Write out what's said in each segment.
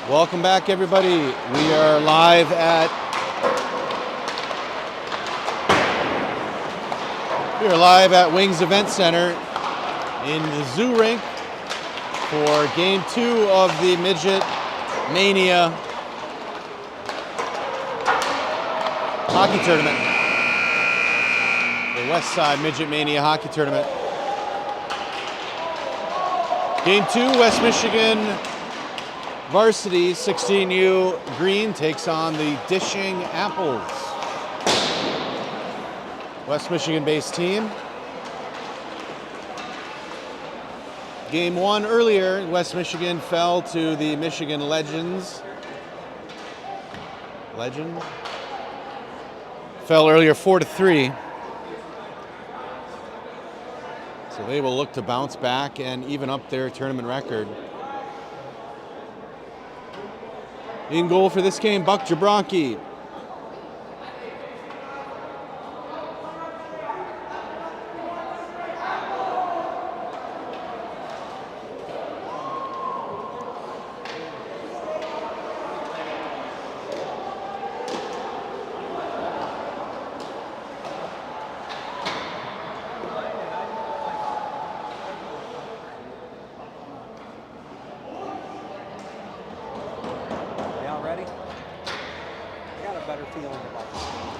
Welcome back, everybody. We are live at Wings Event Center in the Zoo Rink for Game 2 of the Midget Mania hockey tournament. The Westside Midget Mania hockey tournament. Game 2, West Michigan Varsity 16U Green takes on the Dishing Apples. West Michigan-based team. Game 1 earlier, West Michigan fell to the Michigan Legends. Fell earlier 4-3. So they will look to bounce back and even up their tournament record. In goal for this game, Buck Jabrocki.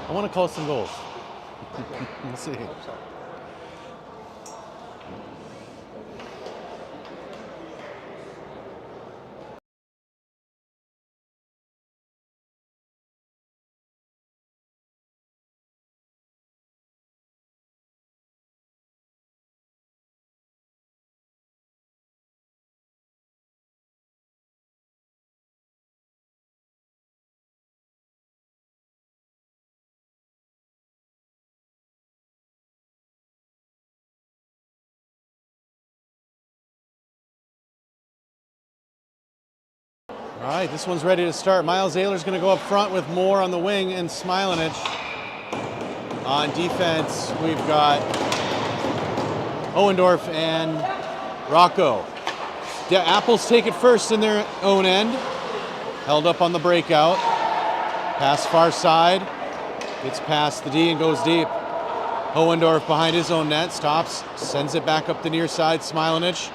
I want to call some goals. We'll see. All right, this one's ready to start. Miles Ayler's going to go up front with Moore on the wing and Smilanich. On defense, we've got Owendorf and Rocco. The Apples take it first in their own end. Held up on the breakout. Pass far side. Gets past the D and goes deep. Owendorf behind his own net. Stops. Sends it back up the near side. Smilanich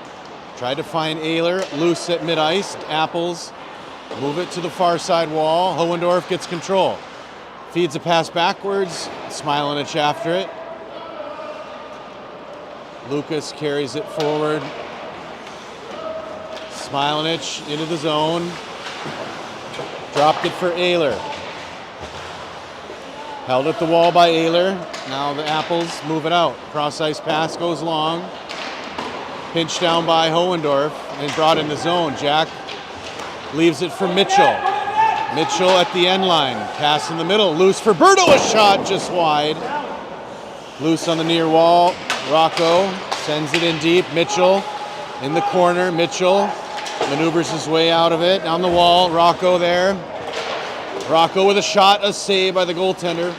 tried to find Ayler. Loose at mid-ice. Apples move it to the far side wall. Owendorf gets control. Feeds a pass backwards. Smilanich after it. Lucas carries it forward. Smilanich into the zone. Dropped it for Ayler. Held at the wall by Ayler. Now the Apples move it out. Cross ice pass goes long. Pinched down by Owendorf and brought in the zone. Jack leaves it for Mitchell. Mitchell at the end line. Pass in the middle. Loose for Berto. A shot just wide. Loose on the near wall. Rocco sends it in deep. Mitchell in the corner. Mitchell maneuvers his way out of it. Down the wall. Rocco there. Rocco with a shot. A save by the goaltender.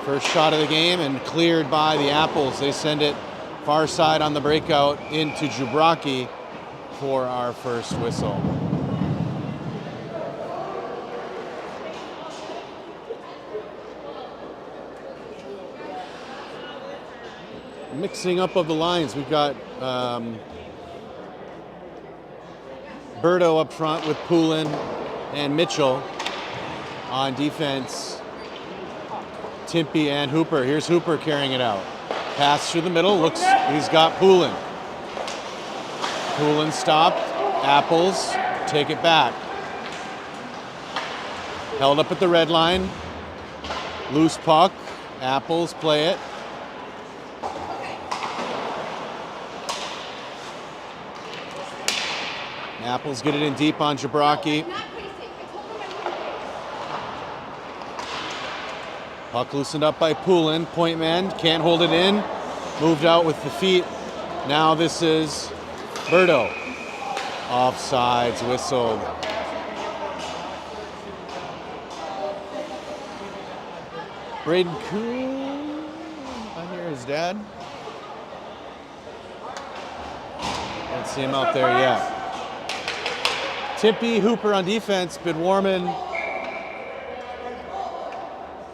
First shot of the game and cleared by the Apples. They send it far side on the breakout into Jabrocki for our first whistle. Mixing up of the lines, we've got Berto up front with Poulin and Mitchell. On defense, Timpey and Hooper. Here's Hooper carrying it out. Pass through the middle, looks, he's got Poulin. Poulin stopped. Apples take it back. Held up at the red line. Loose puck. Apples play it. Apples get it in deep on Jabrocki. Puck loosened up by Poulin. Point man can't hold it in. Moved out with the feet. Now this is Berto. Offsides whistled. Braden Kuhn. I hear his dad. Can't see him out there yet. Tippy, Hooper on defense, Bidwarman,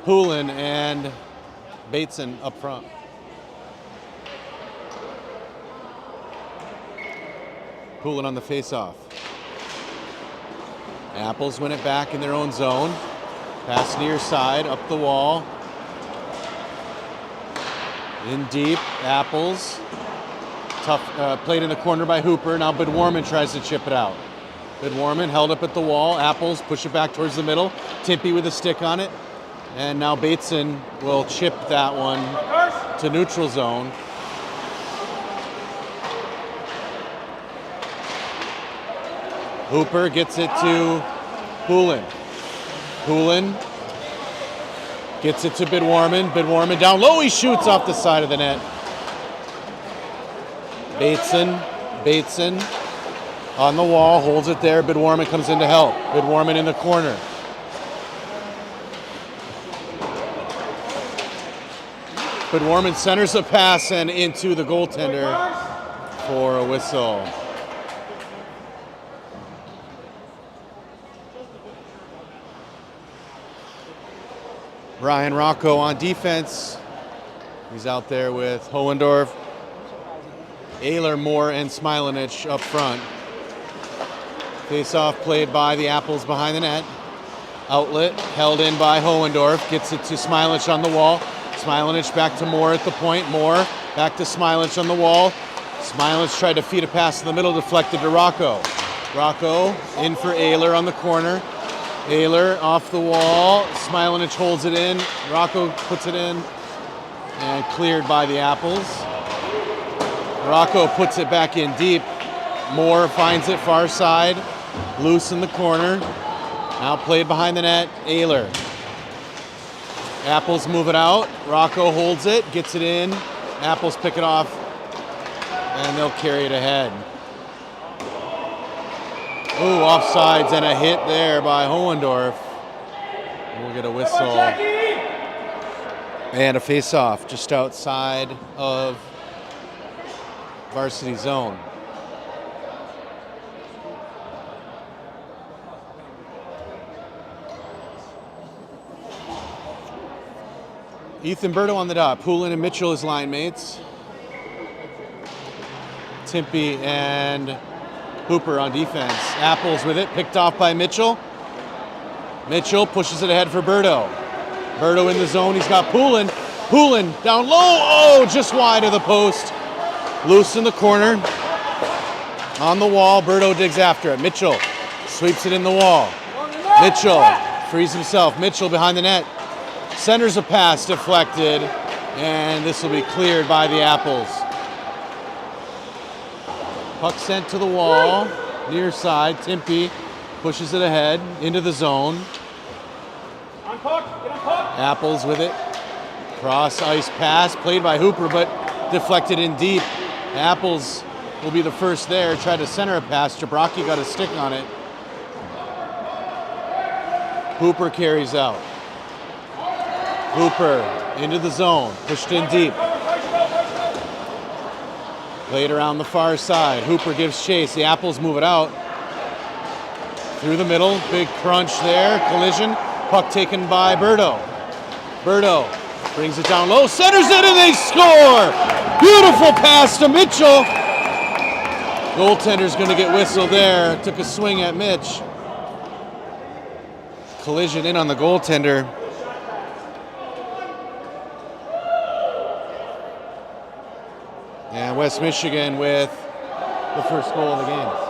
Poulin, and Bateson up front. Poulin on the face-off. Apples win it back in their own zone. Pass near side, up the wall. In deep, Apples. Tough, played in the corner by Hooper. Now Bidwarman tries to chip it out. Bidwarman held up at the wall. Apples push it back towards the middle. Timpy with a stick on it. And now Bateson will chip that one to neutral zone. Hooper gets it to Poulin. Poulin gets it to Bidwarman. Bidwarman down low. He shoots off the side of the net. Bateson on the wall, holds it there. Bidwarman comes in to help. Bidwarman in the corner. Bidwarman centers a pass and into the goaltender for a whistle. Ryan Rocco on defense. He's out there with Hohendorf, Ayler, Moore, and Smilanich up front. Face-off played by the Apples behind the net. Outlet held in by Hohendorf. Gets it to Smilanich on the wall. Smilanich back to Moore at the point. Moore back to Smilanich on the wall. Smilanich tried to feed a pass in the middle, deflected to Rocco. Rocco in for Ayler on the corner. Ayler off the wall. Smilanich holds it in. Rocco puts it in. And cleared by the Apples. Rocco puts it back in deep. Moore finds it far side. Loose in the corner. Now played behind the net. Ayler. Apples move it out. Rocco holds it. Gets it in. Apples pick it off. And they'll carry it ahead. Ooh, offsides and a hit there by Hohendorf. We'll get a whistle. And a face-off just outside of varsity zone. Ethan Berto on the dot. Poulin and Mitchell as line mates. Timpy and Hooper on defense. Apples with it, picked off by Mitchell. Mitchell pushes it ahead for Berto. Berto in the zone, he's got Poulin. Poulin down low, oh, just wide of the post. Loose in the corner. On the wall, Berto digs after it. Mitchell sweeps it in the wall. Mitchell frees himself. Mitchell behind the net. Centers a pass, deflected, and this will be cleared by the Apples. Puck sent to the wall, near side. Timpy pushes it ahead into the zone. Apples with it. Cross ice pass, played by Hooper, but deflected in deep. Apples will be the first there. Tried to center a pass. Jabrocki got a stick on it. Hooper carries out. Hooper into the zone, pushed in deep. Played around the far side. Hooper gives chase. The Apples move it out. Through the middle, big crunch there, collision. Puck taken by Berto. Berto brings it down low, centers it, and they score! Beautiful pass to Mitchell. Goaltender's gonna get whistled there. Took a swing at Mitch. Collision in on the goaltender. And West Michigan with the first goal of the game.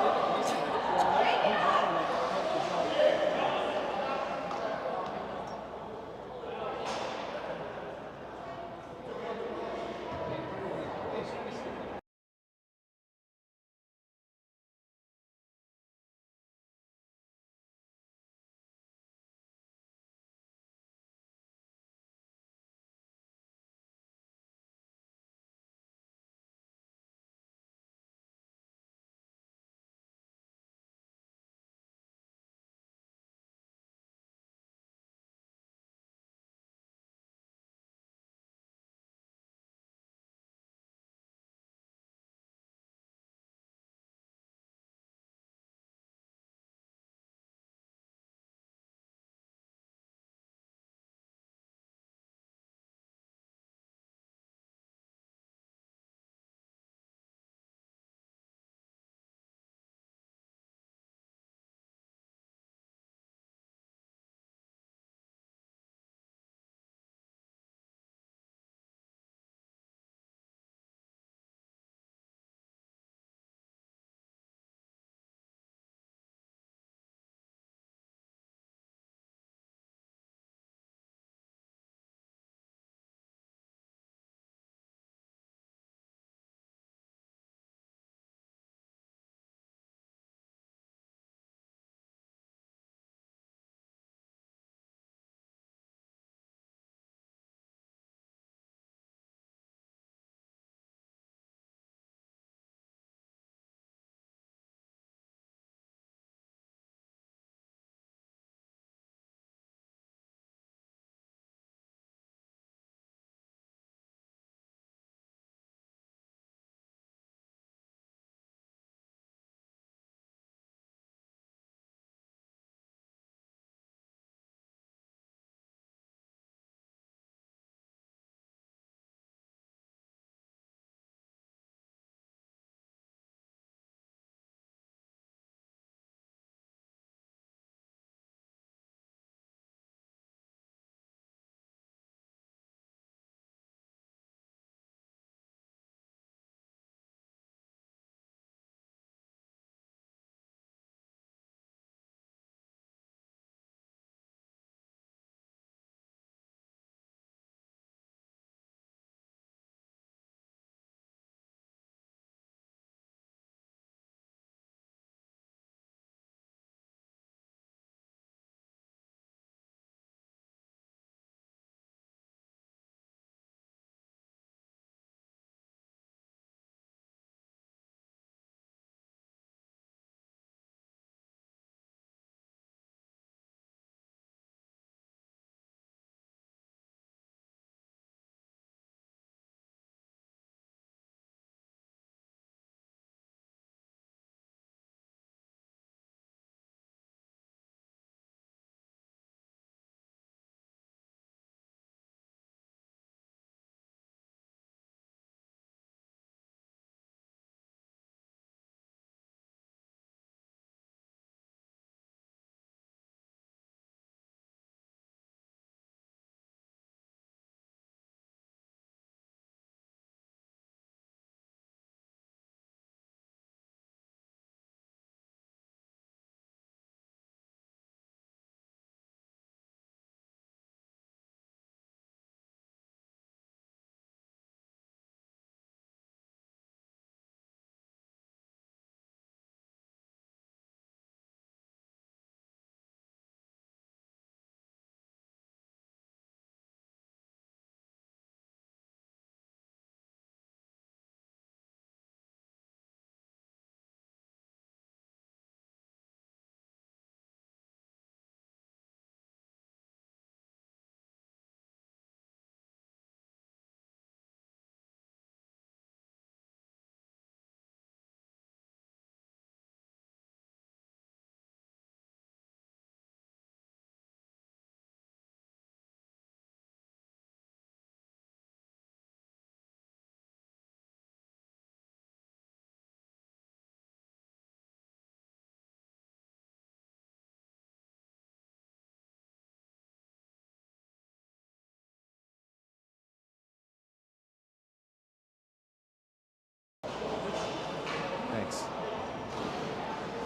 Thanks.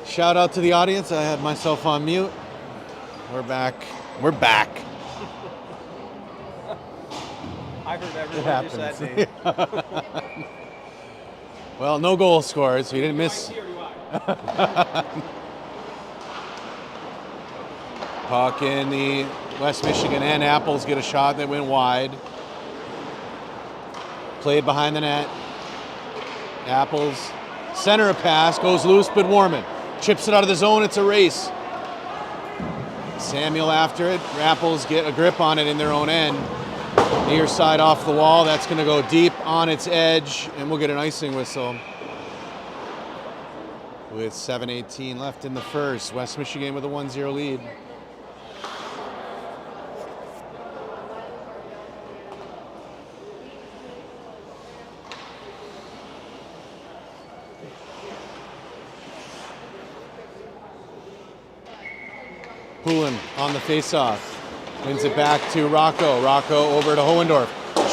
Shout out to the audience. I had myself on mute. We're back. We're back. I heard every word you said, Dave. Well, no goal scored, so you didn't miss. Puck in the West Michigan and Apples get a shot that went wide. Played behind the net. Apples center a pass, goes loose, but Warman chips it out of the zone. It's a race. Samuel after it. Apples get a grip on it in their own end. Near side off the wall. That's going to go deep on its edge, and we'll get an icing whistle. With 7:18 left in the first, West Michigan with a 1-0 lead. Poulin on the face-off. Wins it back to Rocco. Rocco over to Hohendorf.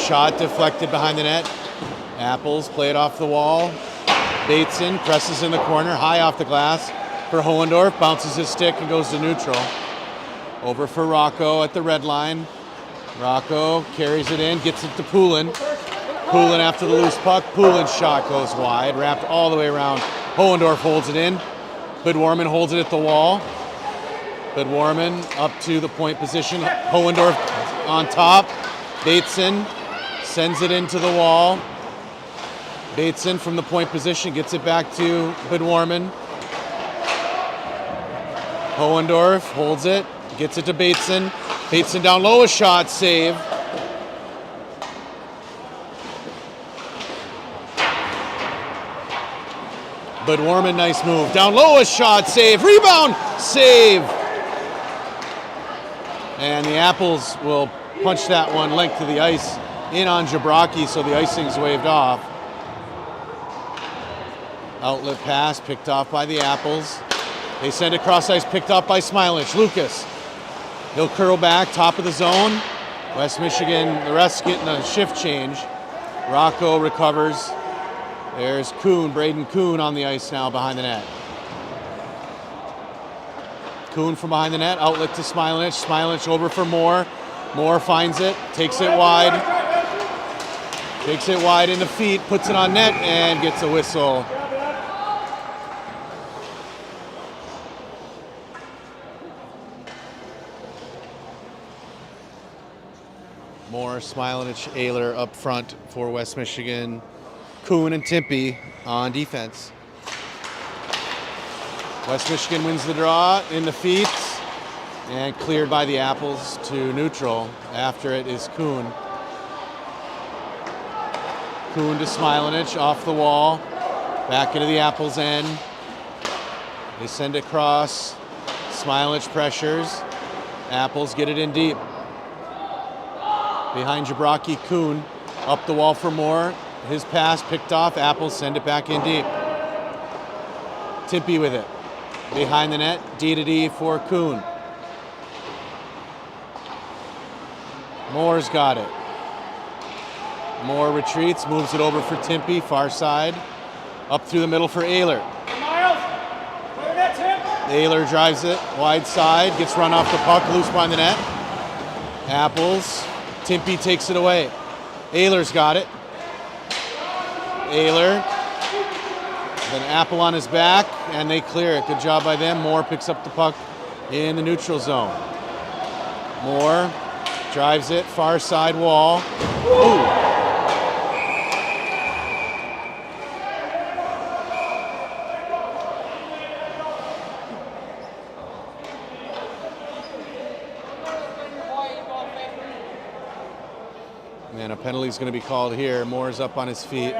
Shot deflected behind the net. Apples play it off the wall. Bateson presses in the corner, high off the glass for Hohendorf. Bounces his stick and goes to neutral. Over for Rocco at the red line. Rocco carries it in, gets it to Poulin. Poulin after the loose puck. Poulin's shot goes wide, wrapped all the way around. Hohendorf holds it in. Budwarman holds it at the wall. Budwarman up to the point position. Hohendorf on top. Bateson sends it into the wall. Bateson from the point position gets it back to Budwarman. Hohendorf holds it, gets it to Bateson. Bateson down low, a shot, save. Budwarman, nice move. Down low, a shot, save. Rebound, save. And the Apples will punch that one length to the ice in on Jabrocki, so the icing's waved off. Outlet pass picked off by the Apples. They send it cross ice, picked off by Smilich. Lucas, he'll curl back, top of the zone. West Michigan, the rest getting a shift change. Rocco recovers. There's Kuhn, Braden Kuhn on the ice now behind the net. Kuhn from behind the net, outlet to Smilich. Smilich over for Moore. Moore finds it, takes it wide. Takes it wide in the feet, puts it on net, and gets a whistle. Moore, Smilich, Ayler up front for West Michigan. Kuhn and Timpey on defense. West Michigan wins the draw in the feet and cleared by the Apples to neutral. After it is Kuhn. Kuhn to Smilich off the wall. Back into the Apples end. They send it across. Smilich pressures. Apples get it in deep. Behind Jabrocki, Kuhn up the wall for Moore. His pass picked off. Apples send it back in deep. Timpey with it. Behind the net, D-to-D for Kuhn. Moore's got it. Moore retreats, moves it over for Timpey, far side. Up through the middle for Ayler. Ayler drives it, wide side, gets run off the puck, loose behind the net. Apples, Timpey takes it away. Ayler's got it. Ayler, then Apple on his back, and they clear it. Good job by them. Moore picks up the puck in the neutral zone. Moore drives it, far side wall. Ooh. And a penalty is going to be called here. Moore's up on his feet.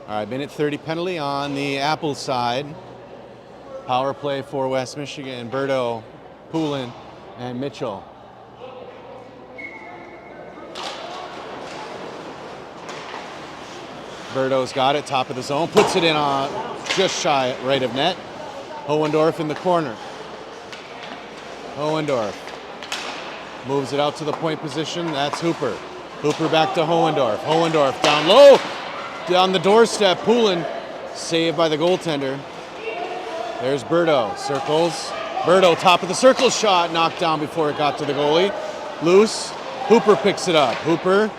All right, minute 30 penalty on the Apples side. Power play for West Michigan. Berto, Poulin, and Mitchell. Berto's got it, top of the zone, puts it in just shy right of net. Hohendorf in the corner. Hohendorf moves it out to the point position. That's Hooper. Hooper back to Hohendorf. Hohendorf down low, down the doorstep. Poulin saved by the goaltender. There's Berto, circles. Berto, top of the circle shot, knocked down before it got to the goalie. Loose. Hooper picks it up. Hooper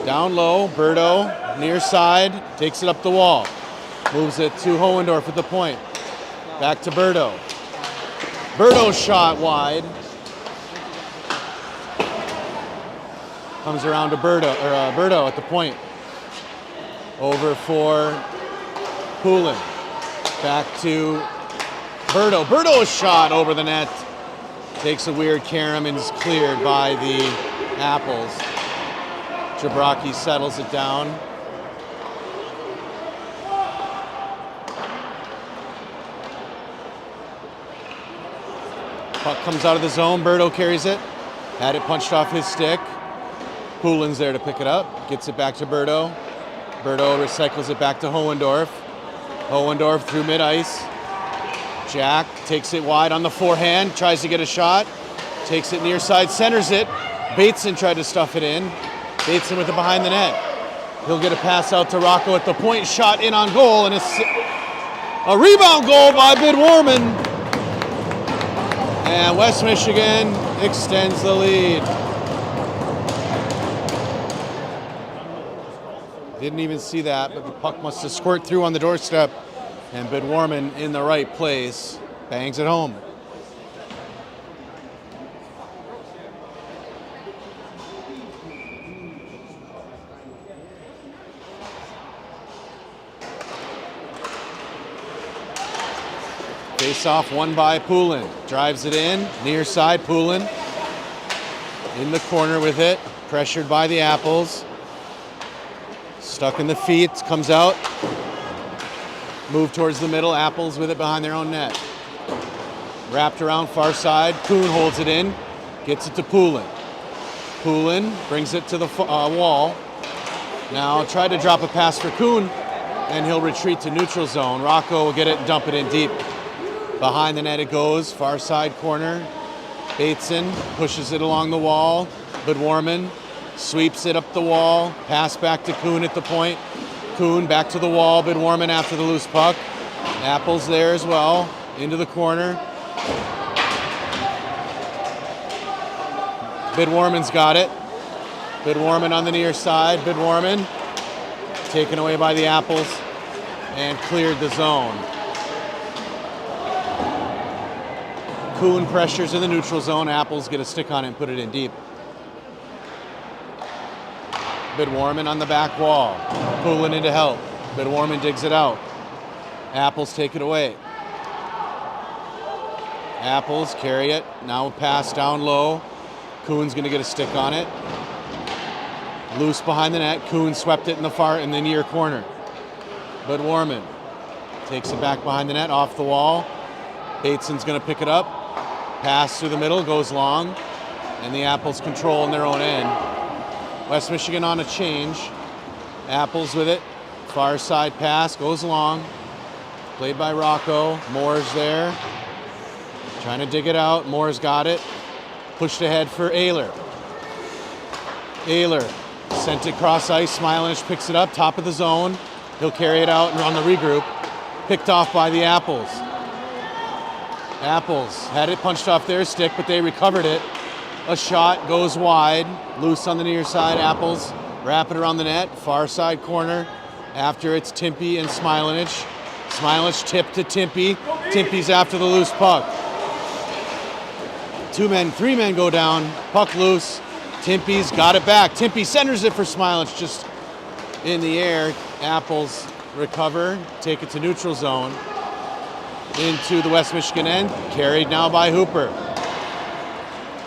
down low. Berto near side, takes it up the wall. Moves it to Hohendorf at the point. Back to Berto. Berto's shot wide. Comes around to Berto at the point. Over for Poulin. Back to Berto. Berto's shot over the net. Takes a weird carom and is cleared by the Apples. Jabrocki settles it down. Puck comes out of the zone. Berto carries it. Had it punched off his stick. Poulin's there to pick it up. Gets it back to Berto. Berto recycles it back to Hohendorf. Hohendorf through mid-ice. Jack takes it wide on the forehand. Tries to get a shot. Takes it near side. Centers it. Bateson tried to stuff it in. Bateson with it behind the net. He'll get a pass out to Rocco at the point. Shot in on goal. And a rebound goal by Bidwarman. And West Michigan extends the lead. Didn't even see that, but the puck must have squirted through on the doorstep. And Bidwarman in the right place bangs it home. Face off won by Poulin. Drives it in, near side. Poulin in the corner with it. Pressured by the Apples. Stuck in the feet, comes out. Move towards the middle. Apples with it behind their own net. Wrapped around far side. Kuhn holds it in. Gets it to Poulin. Poulin brings it to the wall. Now tried to drop a pass for Kuhn, and he'll retreat to neutral zone. Rocco will get it and dump it in deep. Behind the net it goes, far side corner. Bateson pushes it along the wall. Bidwarman sweeps it up the wall. Pass back to Kuhn at the point. Kuhn back to the wall. Bidwarman after the loose puck. Apples there as well. Into the corner. Bidwarman's got it. Bidwarman on the near side. Bidwarman taken away by the Apples and cleared the zone. Kuhn pressures in the neutral zone. Apples get a stick on it and put it in deep. Bidwarman on the back wall. Poulin in to help. Bidwarman digs it out. Apples take it away. Apples carry it. Now pass down low. Kuhn's going to get a stick on it. Loose behind the net. Kuhn swept it in the near corner. Bidwarman takes it back behind the net, off the wall. Bateson's going to pick it up. Pass through the middle, goes long, and the Apples control in their own end. West Michigan on a change. Apples with it. Far side pass, goes long. Played by Rocco. Moore's there. Trying to dig it out. Moore's got it. Pushed ahead for Ayler. Ayler sent it cross ice. Smilanish picks it up, top of the zone. He'll carry it out and on the regroup. Picked off by the Apples. Apples had it punched off their stick, but they recovered it. A shot goes wide, loose on the near side. Apples wrap it around the net, far side corner. After it's Timpy and Smilanish. Smilanish tip to Timpy. Timpy's after the loose puck. 3 men go down, puck loose. Timpy's got it back. Timpy centers it for Smilanish, just in the air. Apples recover, take it to neutral zone. Into the West Michigan end, carried now by Hooper.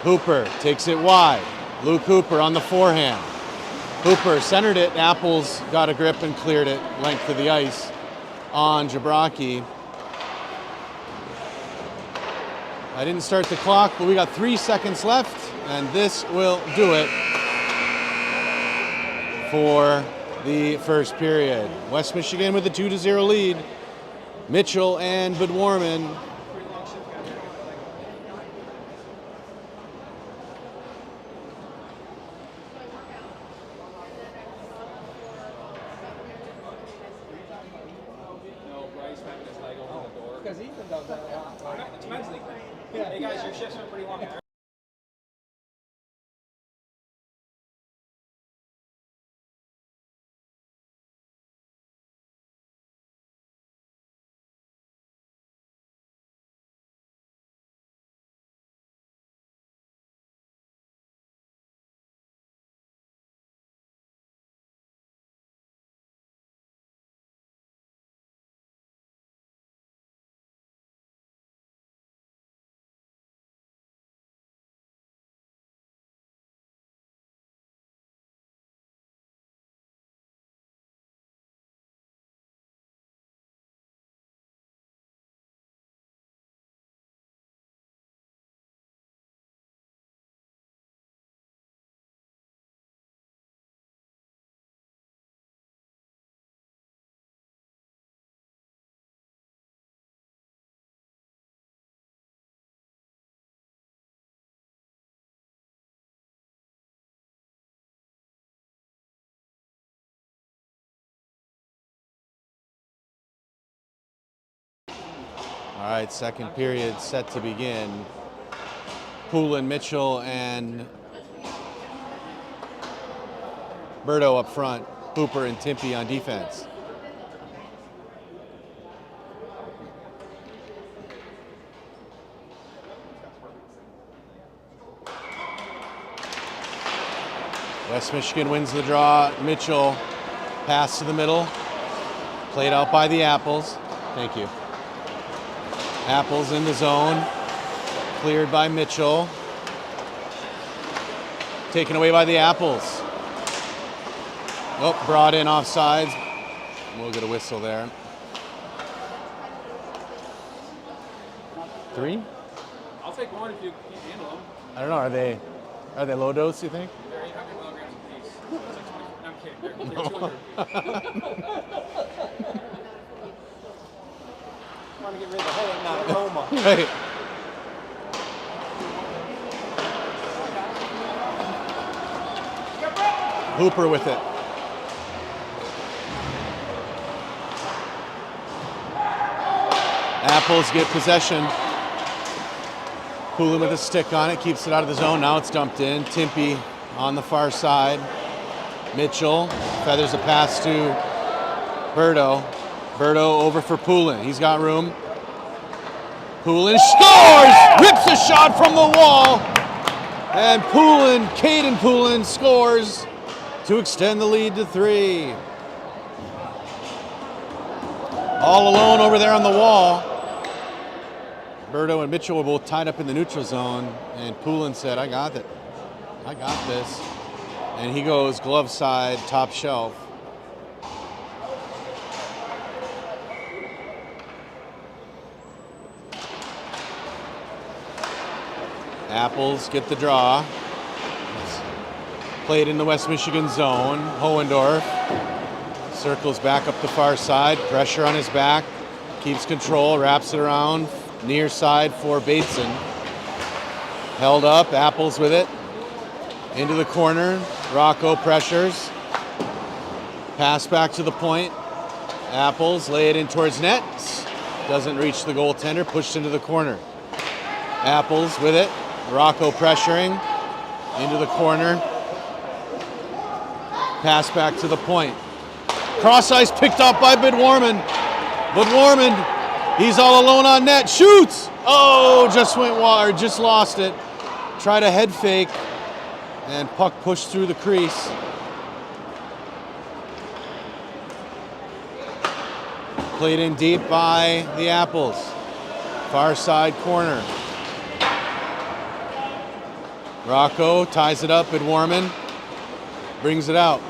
Hooper takes it wide. Luke Hooper on the forehand. Hooper centered it. Apples got a grip and cleared it length of the ice on Jabraki. I didn't start the clock, but we got 3 seconds left, and this will do it for the first period. West Michigan with a 2-0 lead. Mitchell and Bedwarman. Because Ethan does that a lot. It's men's league. Yeah. Hey guys, your shifts are pretty long. All right, second period set to begin. Poulin, Mitchell, and Berto up front. Hooper and Timpy on defense. West Michigan wins the draw. Mitchell, pass to the middle. Played out by the Apples. Thank you. Apples in the zone. Cleared by Mitchell. Taken away by the Apples. Oh, brought in offsides. We'll get a whistle there. 3? I'll take one if you can't handle them. I don't know. Are they low dose, you think? They're 800 milligrams a piece. It's like 20, I'm kidding. They're 200. I want to get rid of the headache, not coma. Right. Hooper with it. Apples get possession. Poulin with a stick on it, keeps it out of the zone. Now it's dumped in. Timpy on the far side. Mitchell feathers a pass to Berto. Berto over for Poulin. He's got room. Poulin scores! Rips a shot from the wall. And Poulin, Caden Poulin scores to extend the lead to 3. All alone over there on the wall. Berto and Mitchell were both tied up in the neutral zone, and Poulin said, I got it. I got this. And he goes glove side, top shelf. Apples get the draw. Played in the West Michigan zone. Hohendorf circles back up the far side. Pressure on his back. Keeps control, wraps it around. Near side for Bateson. Held up, Apples with it. Into the corner. Rocco pressures. Pass back to the point. Apples lay it in towards net. Doesn't reach the goaltender. Pushed into the corner. Apples with it. Rocco pressuring. Into the corner. Pass back to the point. Cross ice picked up by Bedwarman. Bedwarman, he's all alone on net. Shoots! Oh, just went wide, just lost it. Tried a head fake, and puck pushed through the crease. Played in deep by the Apples. Far side corner. Rocco ties it up. Bedwarman brings it out.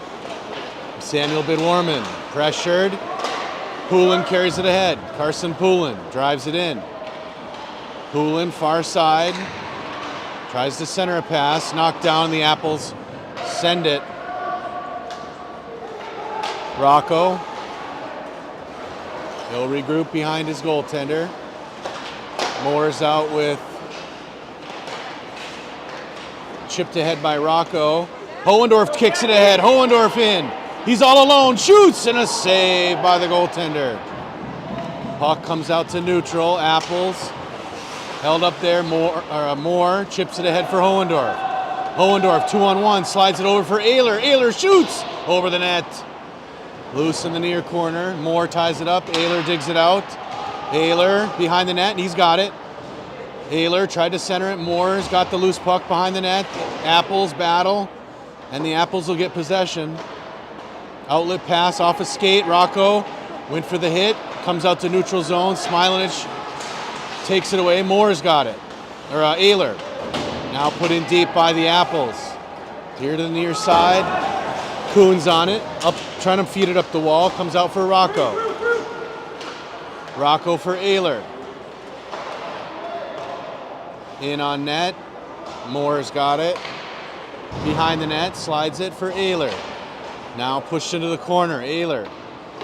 Samuel Bidwarman pressured. Poulin carries it ahead. Carson Poulin drives it in. Poulin far side. Tries to center a pass. Knocked down. The Apples send it. Rocco. He'll regroup behind his goaltender. Moore's out with chipped ahead by Rocco. Hohendorf kicks it ahead. Hohendorf in. He's all alone. Shoots and a save by the goaltender. Puck comes out to neutral. Apples held up there. Moore chips it ahead for Hohendorf. Hohendorf 2-on-1 slides it over for Ayler. Ayler shoots over the net. Loose in the near corner. Moore ties it up. Ayler digs it out. Ayler behind the net, and he's got it. Ayler tried to center it. Moore's got the loose puck behind the net. Apples battle, and the Apples will get possession. Outlet pass off a skate. Rocco went for the hit. Comes out to neutral zone. Smilanich takes it away. Moore's got it. Or Ayler. Now put in deep by the Apples. Here to the near side. Kuhn's on it. Up, trying to feed it up the wall. Comes out for Rocco. Rocco for Ayler. In on net. Moore's got it. Behind the net. Slides it for Ayler. Now pushed into the corner. Ayler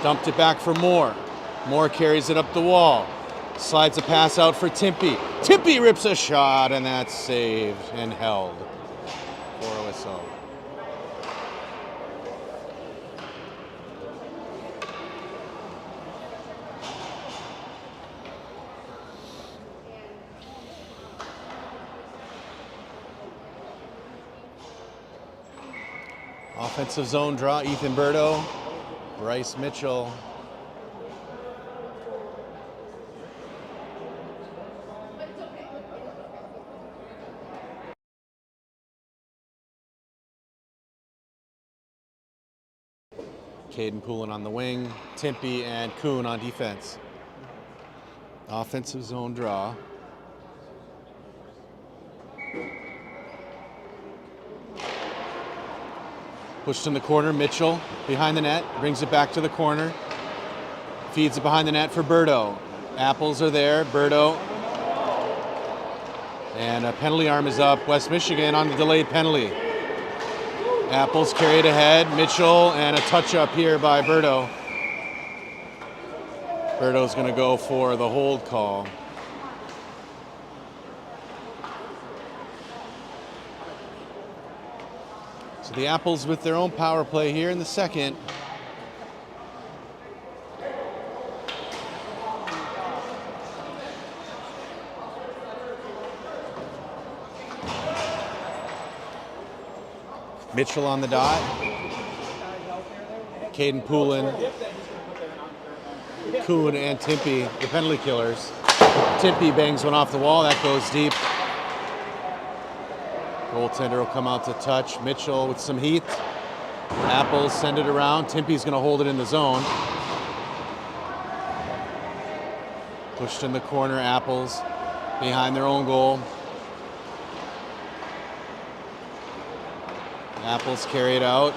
dumped it back for Moore. Moore carries it up the wall. Slides a pass out for Timpy. Timpy rips a shot, and that's saved and held for a whistle. Offensive zone draw, Ethan Berto, Bryce Mitchell. Caden Poulin on the wing, Timpy and Kuhn on defense. Offensive zone draw. Pushed in the corner, Mitchell behind the net, brings it back to the corner. Feeds it behind the net for Berto. Apples are there, Berto. And a penalty arm is up. West Michigan on the delayed penalty. Apples carried ahead, Mitchell, and a touch up here by Berto. Berto's gonna go for the hold call. So the Apples with their own power play here in the second. Mitchell on the dot. Caden Poulin, Kuhn, and Timpy, the penalty killers. Timpy bangs one off the wall. That goes deep. Goaltender will come out to touch. Mitchell with some heat. Apples send it around. Timpy's going to hold it in the zone. Pushed in the corner. Apples behind their own goal. Apples carry it out.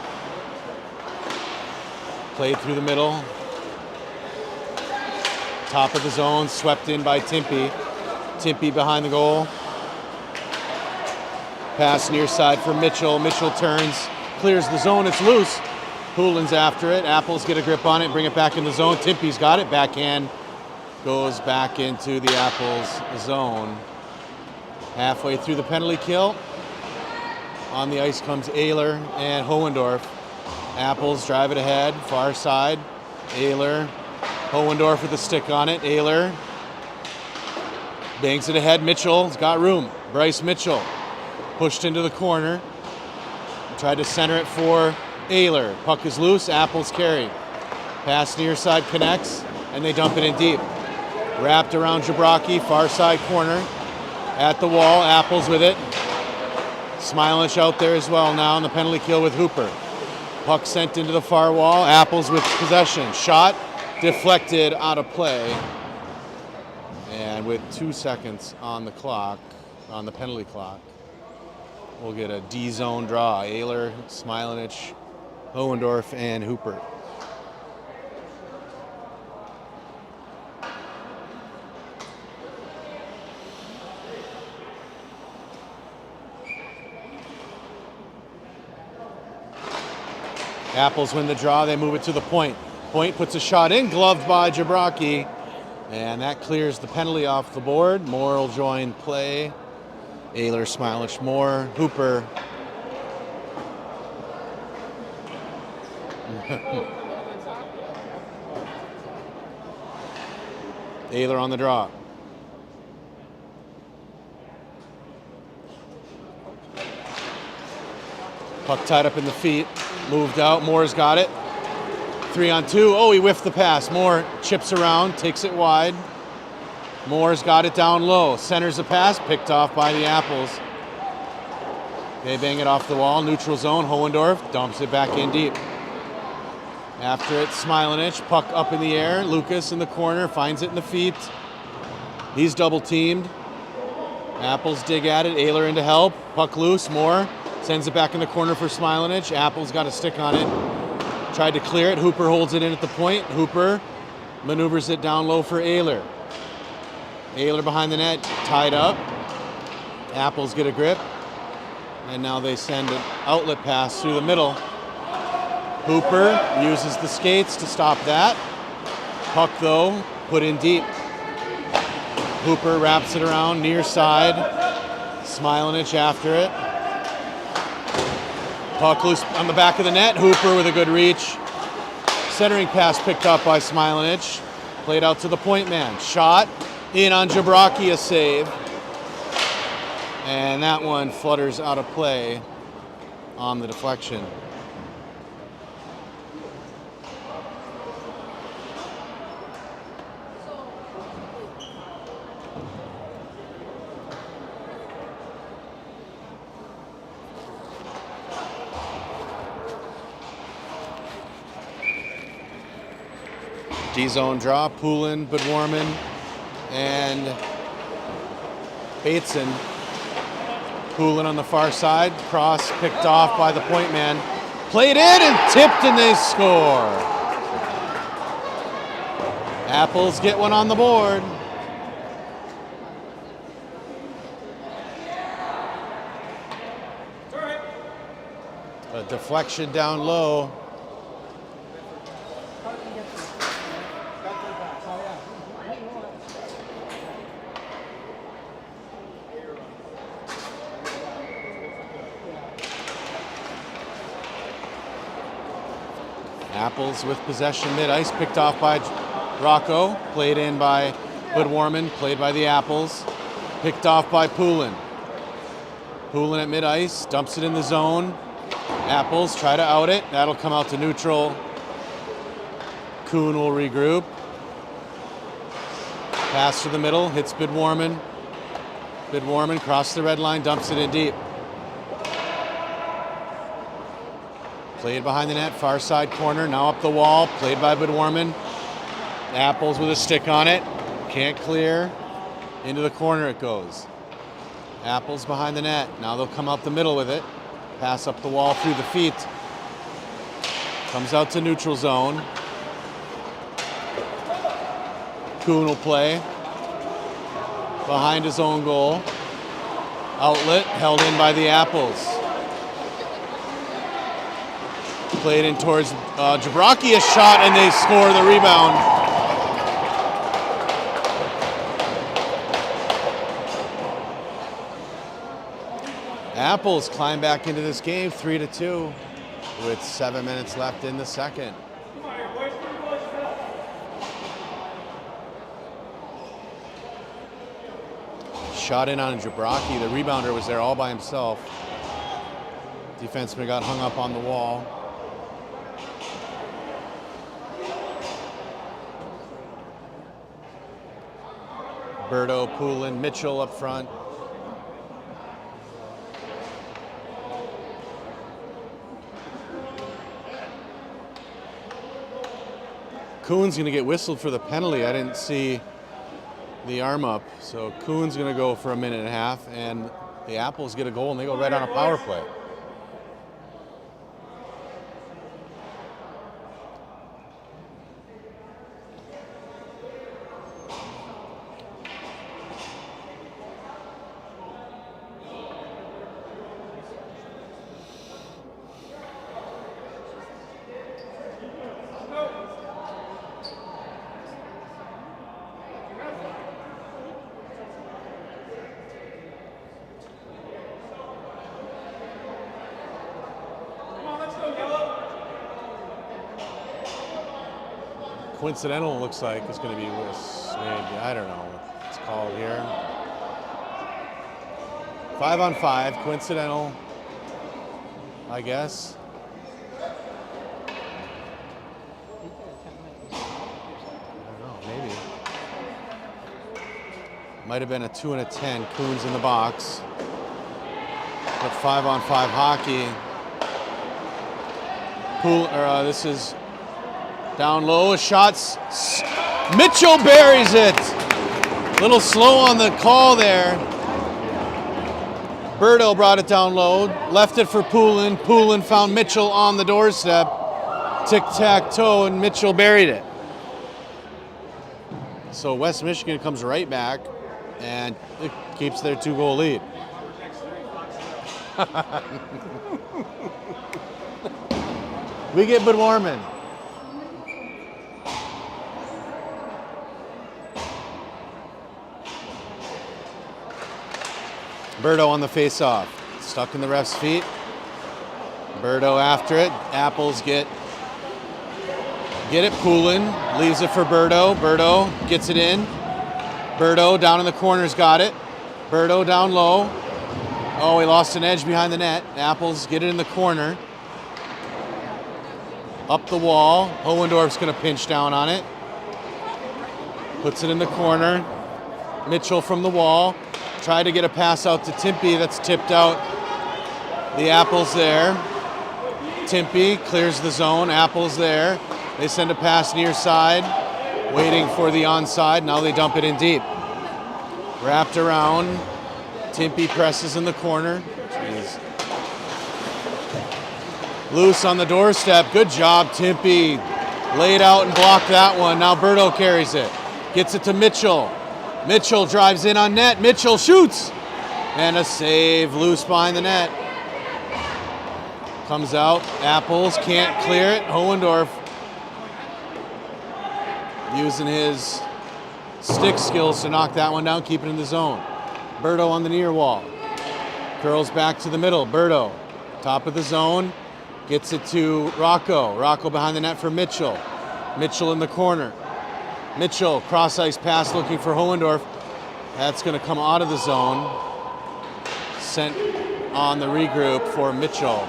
Played through the middle. Top of the zone, swept in by Timpy. Timpy behind the goal. Pass near side for Mitchell. Mitchell turns, clears the zone. It's loose. Poulin's after it. Apples get a grip on it, bring it back in the zone. Timpy's got it. Backhand goes back into the Apples zone. Halfway through the penalty kill. On the ice comes Ayler and Hohendorf. Apples drive it ahead, far side. Ayler, Hohendorf with a stick on it. Ayler bangs it ahead. Mitchell's got room. Bryce Mitchell pushed into the corner. Tried to center it for Ayler. Puck is loose. Apples carry. Pass near side connects, and they dump it in deep. Wrapped around Jabrocki, far side corner. At the wall, Apples with it. Smilanich out there as well now on the penalty kill with Hooper. Puck sent into the far wall. Apples with possession. Shot deflected out of play. And with 2 seconds on the clock, on the penalty clock, we'll get a D-zone draw. Ayler, Smilanich, Hohendorf and Hooper. Apples win the draw, they move it to the point. Point puts a shot in, gloved by Jabraki, and that clears the penalty off the board. Moore will join play. Ayler, Smilich, Moore, Hooper. Ayler on the draw. Puck tied up in the feet, moved out, Moore's got it. 3-on-2, oh, he whiffed the pass. Moore chips around, takes it wide. Moore's got it down low, centers the pass, picked off by the Apples. They bang it off the wall, neutral zone, Hohendorf dumps it back in deep. After it, Smilinich, puck up in the air, Lucas in the corner, finds it in the feet. He's double teamed. Apples dig at it, Ayler in to help, puck loose, Moore sends it back in the corner for Smilinich. Apples got a stick on it. Tried to clear it. Hooper holds it in at the point. Hooper maneuvers it down low for Ayler. Ayler behind the net, tied up. Apples get a grip. And now they send an outlet pass through the middle. Hooper uses the skates to stop that. Puck, though, put in deep. Hooper wraps it around near side. Smilinich after it. Puck loose on the back of the net. Hooper with a good reach. Centering pass picked up by Smilinich. Played out to the point man. Shot in on Jabraki, a save. And that one flutters out of play on the deflection. D-zone draw, Poulin, Budwarman, and Bateson. Poulin on the far side, cross picked off by the point man. Played in and tipped and they score. Apples get one on the board. A deflection down low. Apples with possession mid-ice, picked off by Rocco, played in by Budwarman, played by the Apples, picked off by Poulin. Poulin at mid-ice, dumps it in the zone. Apples try to out it, that'll come out to neutral. Kuhn will regroup. Pass to the middle, hits Budwarman. Budwarman crosses the red line, dumps it in deep. Played behind the net, far side corner, now up the wall, played by Budwarman. Apples with a stick on it, can't clear. Into the corner it goes. Apples behind the net, now they'll come out the middle with it. Pass up the wall through the feet. Comes out to neutral zone. Kuhn will play. Behind his own goal. Outlet, held in by the Apples. Played in towards Jabraki, a shot, and they score the rebound. Apples climb back into this game 3-2 with 7 minutes left in the second. Shot in on Jabraki. The rebounder was there all by himself. Defenseman got hung up on the wall. Berto, Poulin, Mitchell up front. Kuhn's going to get whistled for the penalty. I didn't see the arm up. So Kuhn's going to go for a minute and a half, and the Apples get a goal, and they go right on a power play. Coincidental looks like it's going to be this, maybe. I don't know what it's called here. 5 on 5, coincidental, I guess. I don't know, maybe. Might have been a 2 and a 10. Coons in the box. But 5 on 5 hockey. This is down low. Shots. Mitchell buries it. A little slow on the call there. Berto brought it down low. Left it for Poulin. Poulin found Mitchell on the doorstep. Tic-tac-toe, and Mitchell buried it. So West Michigan comes right back, and it keeps their 2-goal lead. We get Bedwarman. Berto on the face-off. Stuck in the ref's feet. Berto after it. Apples get it. Poulin leaves it for Berto. Berto gets it in. Berto down in the corner's got it. Berto down low. Oh, he lost an edge behind the net. Apples get it in the corner. Up the wall. Hohendorf's going to pinch down on it. Puts it in the corner. Mitchell from the wall. Tried to get a pass out to Timpy. That's tipped out. The Apples there. Timpy clears the zone. Apples there. They send a pass near side. Waiting for the onside. Now they dump it in deep. Wrapped around. Timpy presses in the corner. Jeez. Loose on the doorstep. Good job, Timpy. Laid out and blocked that one. Now Berto carries it. Gets it to Mitchell. Mitchell drives in on net. Mitchell shoots. And a save. Loose behind the net. Comes out. Apples can't clear it. Hohendorf using his stick skills to knock that one down, keep it in the zone. Berto on the near wall. Curls back to the middle. Berto, top of the zone. Gets it to Rocco. Rocco behind the net for Mitchell. Mitchell in the corner. Mitchell, cross-ice pass looking for Hohendorf. That's going to come out of the zone. Sent on the regroup for Mitchell.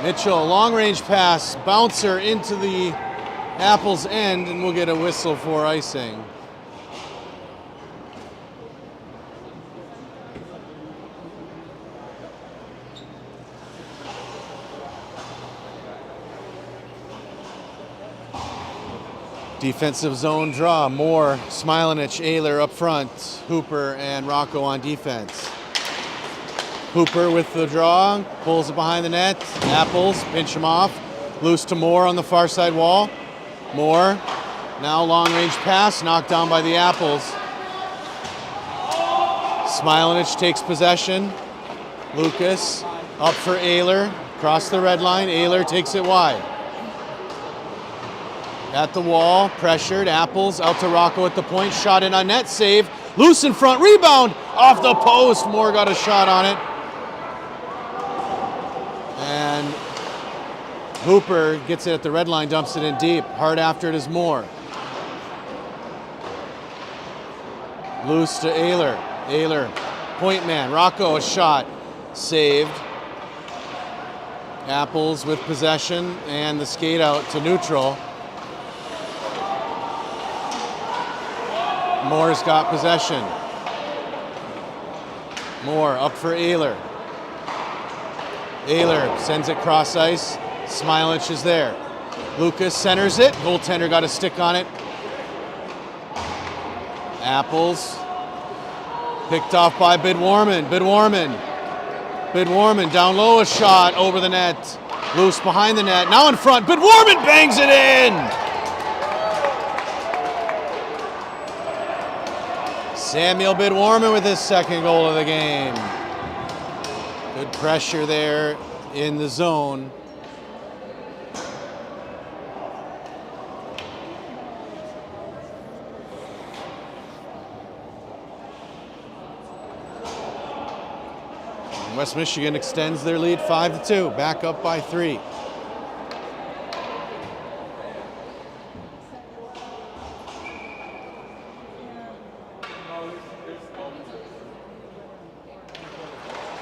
Mitchell, long-range pass, bouncer into the Apples end, and we'll get a whistle for icing. Defensive zone draw. Moore, Smilanich, Ayler up front. Hooper and Rocco on defense. Hooper with the draw, pulls it behind the net. Apples, pinch him off. Loose to Moore on the far side wall. Moore, now long range pass, knocked down by the Apples. Smilanich takes possession. Lucas up for Ayler, across the red line. Ayler takes it wide. At the wall, pressured, Apples out to Rocco at the point, shot in on net, save, loose in front, rebound, off the post, Moore got a shot on it. And Hooper gets it at the red line, dumps it in deep, hard after it is Moore. Loose to Ayler, Ayler, point man, Rocco a shot, saved. Apples with possession and the skate out to neutral. Moore's got possession. Moore up for Ayler. Ayler sends it cross ice. Smilanich is there. Lucas centers it. Goaltender got a stick on it. Apples picked off by Bedwarman. Bedwarman down low, a shot over the net. Loose behind the net. Now in front. Bedwarman bangs it in. Samuel Bedwarman with his second goal of the game. Good pressure there in the zone. West Michigan extends their lead 5-2, back up by 3.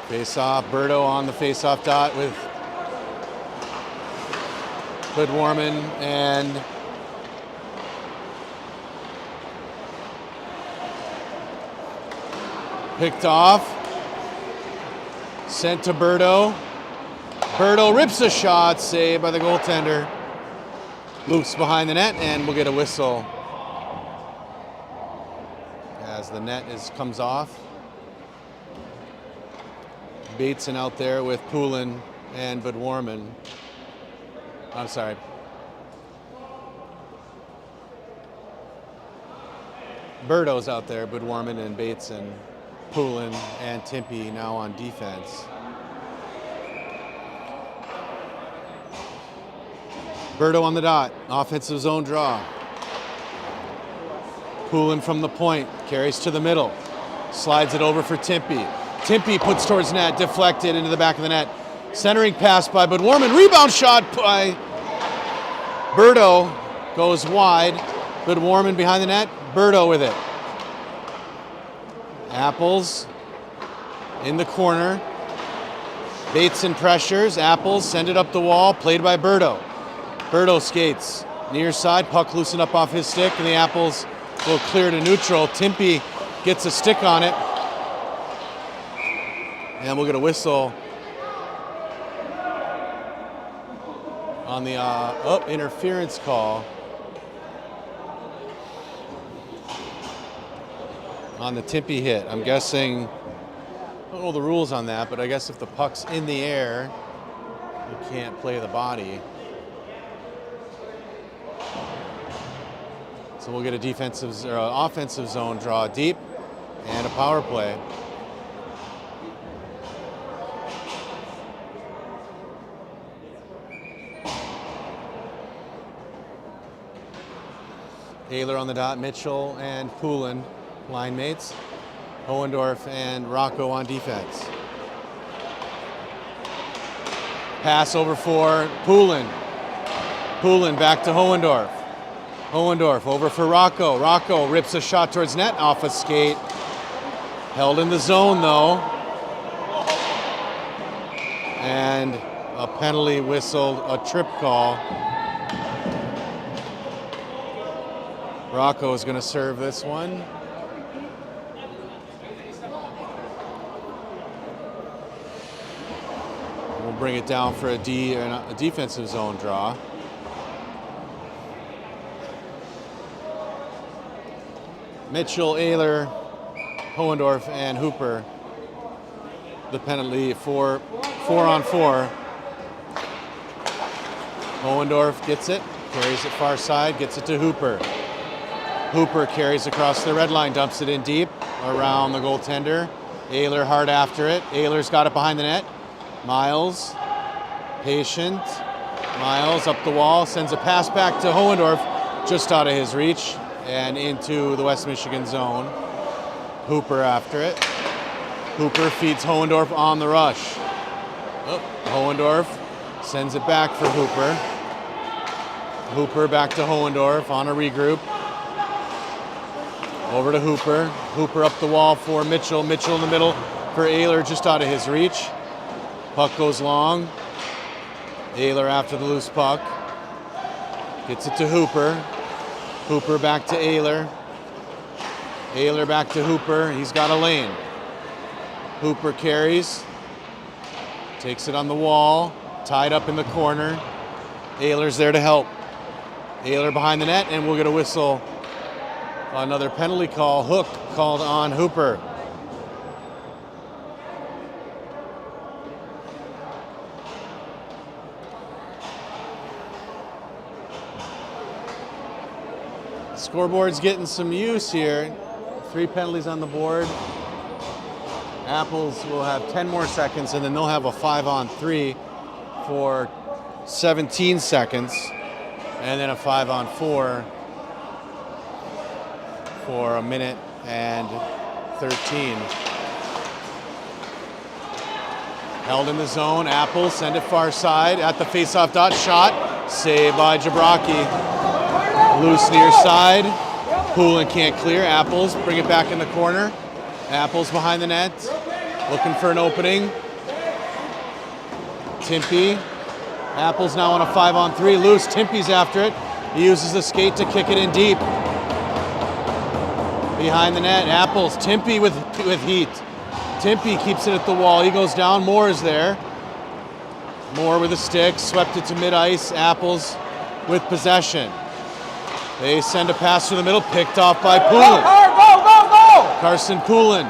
Face-off, Berto on the face-off dot with Warman and picked off. Sent to Berto. Berto rips a shot, saved by the goaltender. Loose behind the net, and we'll get a whistle as the net comes off. Bateson out there with Poulin and Budwarman. I'm sorry. Berto's out there, Budwarman and Bateson. Poulin and Timpy now on defense. Berto on the dot, offensive zone draw. Poulin from the point, carries to the middle, slides it over for Timpy. Timpy puts towards net, deflected into the back of the net. Centering pass by Budwarman, rebound shot by Berto, goes wide. Budwarman behind the net, Berto with it. Apples in the corner. Bateson pressures, Apples send it up the wall, played by Berto. Berto skates near side, puck loosened up off his stick, and the Apples will clear to neutral. Timpy gets a stick on it, and we'll get a whistle on the interference call on the Timpy hit. I'm guessing, I don't know the rules on that, but I guess if the puck's in the air, you can't play the body. So we'll get a defensive or offensive zone draw deep and a power play. Taylor on the dot, Mitchell and Poulin, line mates. Hohendorf and Rocco on defense. Pass over for Poulin. Poulin back to Hohendorf. Hohendorf over for Rocco. Rocco rips a shot towards net off a skate. Held in the zone though. And a penalty whistled, a trip call. Rocco is going to serve this one. We'll bring it down for a defensive zone draw. Mitchell, Ayler, Hohendorf, and Hooper. The penalty for 4-on-4. Hohendorf gets it, carries it far side, gets it to Hooper. Hooper carries across the red line, dumps it in deep around the goaltender. Ayler hard after it. Ayler's got it behind the net. Miles, patient. Miles up the wall, sends a pass back to Hohendorf, just out of his reach and into the West Michigan zone. Hooper after it. Hooper feeds Hohendorf on the rush. Hohendorf sends it back for Hooper. Hooper back to Hohendorf on a regroup. Over to Hooper. Hooper up the wall for Mitchell. Mitchell in the middle for Ayler, just out of his reach. Puck goes long. Ayler after the loose puck. Gets it to Hooper. Hooper back to Ayler. Ayler back to Hooper. He's got a lane. Hooper carries. Takes it on the wall. Tied up in the corner. Ayler's there to help. Ayler behind the net, and we'll get a whistle. Another penalty call. Hook called on Hooper. Scoreboard's getting some use here. 3 penalties on the board. Apples will have 10 more seconds, and then they'll have a 5-on-3 for 17 seconds, and then a 5-on-4 for a minute and 13. Held in the zone. Apples send it far side at the face-off dot. Shot saved by Jabraki. Loose near side. Poulin can't clear. Apples bring it back in the corner. Apples behind the net. looking for an opening. Timpy. Apples now on a 5-on-3. Loose. Timpy's after it. He uses the skate to kick it in deep. Behind the net. Apples. Timpy with heat. Timpy keeps it at the wall. He goes down. Moore is there. Moore with a stick. Swept it to mid-ice. Apples with possession. They send a pass through the middle. Picked off by Poulin. Go! Carson Poulin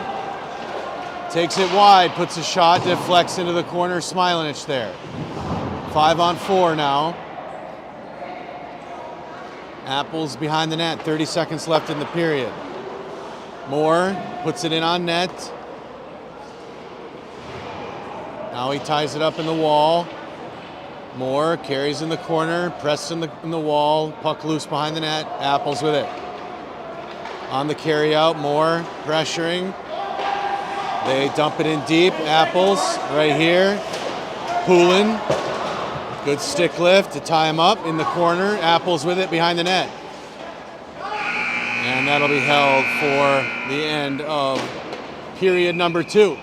takes it wide. Puts a shot. Deflects into the corner. Smilanich there. 5-on-4 now. Apples behind the net. 30 seconds left in the period. Moore puts it in on net. Now he ties it up in the wall. Moore carries in the corner, pressed in the wall, puck loose behind the net. Apples with it. On the carry out, Moore pressuring. They dump it in deep. Apples right here. Poulin. Good stick lift to tie him up in the corner. Apples with it behind the net. And that'll be held for the end of period number 2.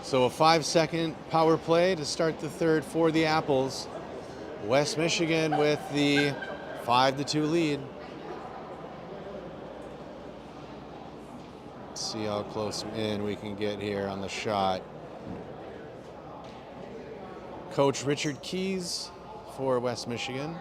So a 5-second power play to start the third for the Apples. West Michigan with the 5-2 lead. Let's see how close in we can get here on the shot. Coach Richard Keys for West Michigan.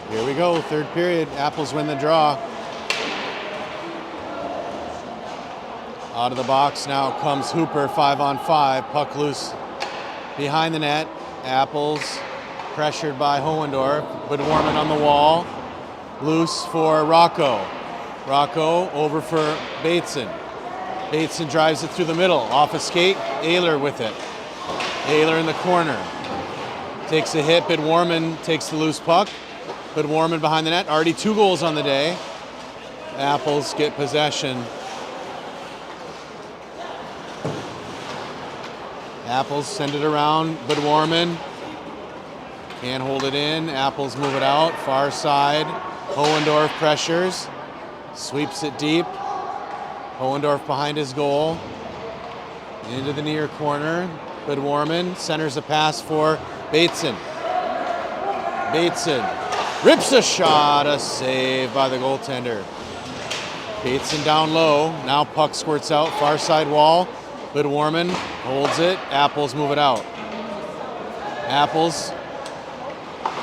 Here we go, third period. Apples win the draw. Out of the box now comes Hooper, 5-on-5. Puck loose behind the net. Apples pressured by Hohendorf. But Warman on the wall. Loose for Rocco. Rocco over for Bateson. Bateson drives it through the middle. Off a skate. Ayler with it. Ayler in the corner. Takes a hit, but Warman takes the loose puck. But Warman behind the net, already 2 goals on the day. Apples get possession. Apples send it around, but Warman can't hold it in. Apples move it out, far side. Hohendorf pressures, sweeps it deep. Hohendorf behind his goal. Into the near corner, but Warman centers a pass for Bateson. Bateson rips a shot, a save by the goaltender. Bateson down low, now puck squirts out, far side wall, but Warman holds it, Apples move it out. Apples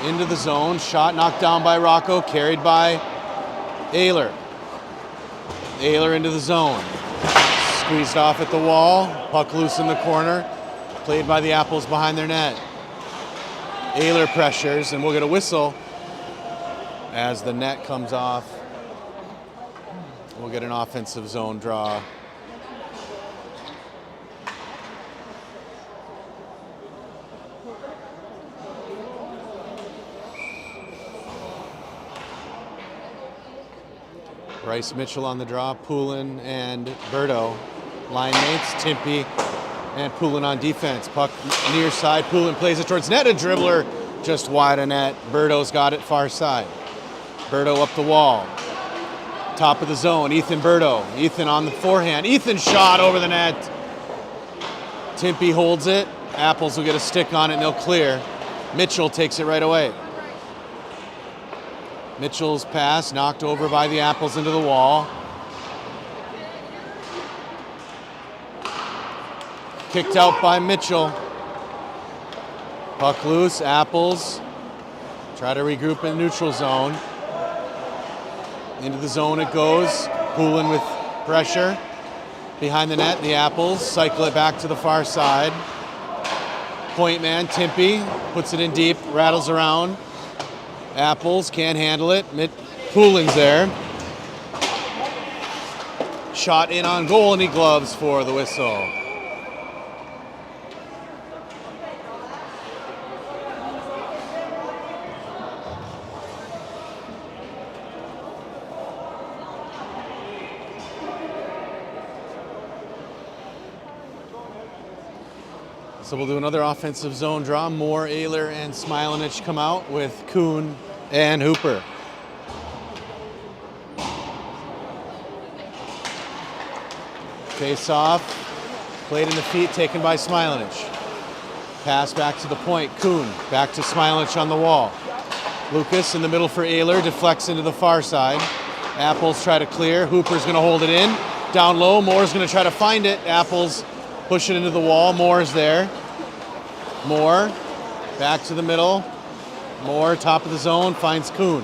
into the zone, shot knocked down by Rocco, carried by Ayler. Ayler into the zone, squeezed off at the wall, puck loose in the corner, played by the Apples behind their net. Ayler pressures, and we'll get a whistle as the net comes off. We'll get an offensive zone draw. Bryce Mitchell on the draw, Poulin and Berto, line mates, Timpy and Poulin on defense. Puck near side, Poulin plays it towards net, a dribbler just wide of net. Berto's got it far side. Berto up the wall. Top of the zone, Ethan Berto. Ethan on the forehand. Ethan shot over the net. Timpy holds it. Apples will get a stick on it and they'll clear. Mitchell takes it right away. Mitchell's pass knocked over by the Apples into the wall. Kicked out by Mitchell. Puck loose, Apples. Try to regroup in the neutral zone. Into the zone it goes. Poulin with pressure. Behind the net, the Apples cycle it back to the far side. Point man, Timpy, puts it in deep, rattles around. Apples can't handle it. Poulin's there. Shot in on goal, and he gloves for the whistle. So we'll do another offensive zone draw. Moore, Ayler, and Smilanich come out with Kuhn and Hooper. Face off, played in the feet, taken by Smilanich. Pass back to the point, Kuhn, back to Smilanich on the wall. Lucas in the middle for Ayler, deflects into the far side. Apples try to clear, Hooper's gonna hold it in. Down low, Moore's gonna try to find it. Apples push it into the wall, Moore's there. Moore, back to the middle. Moore, top of the zone, finds Kuhn.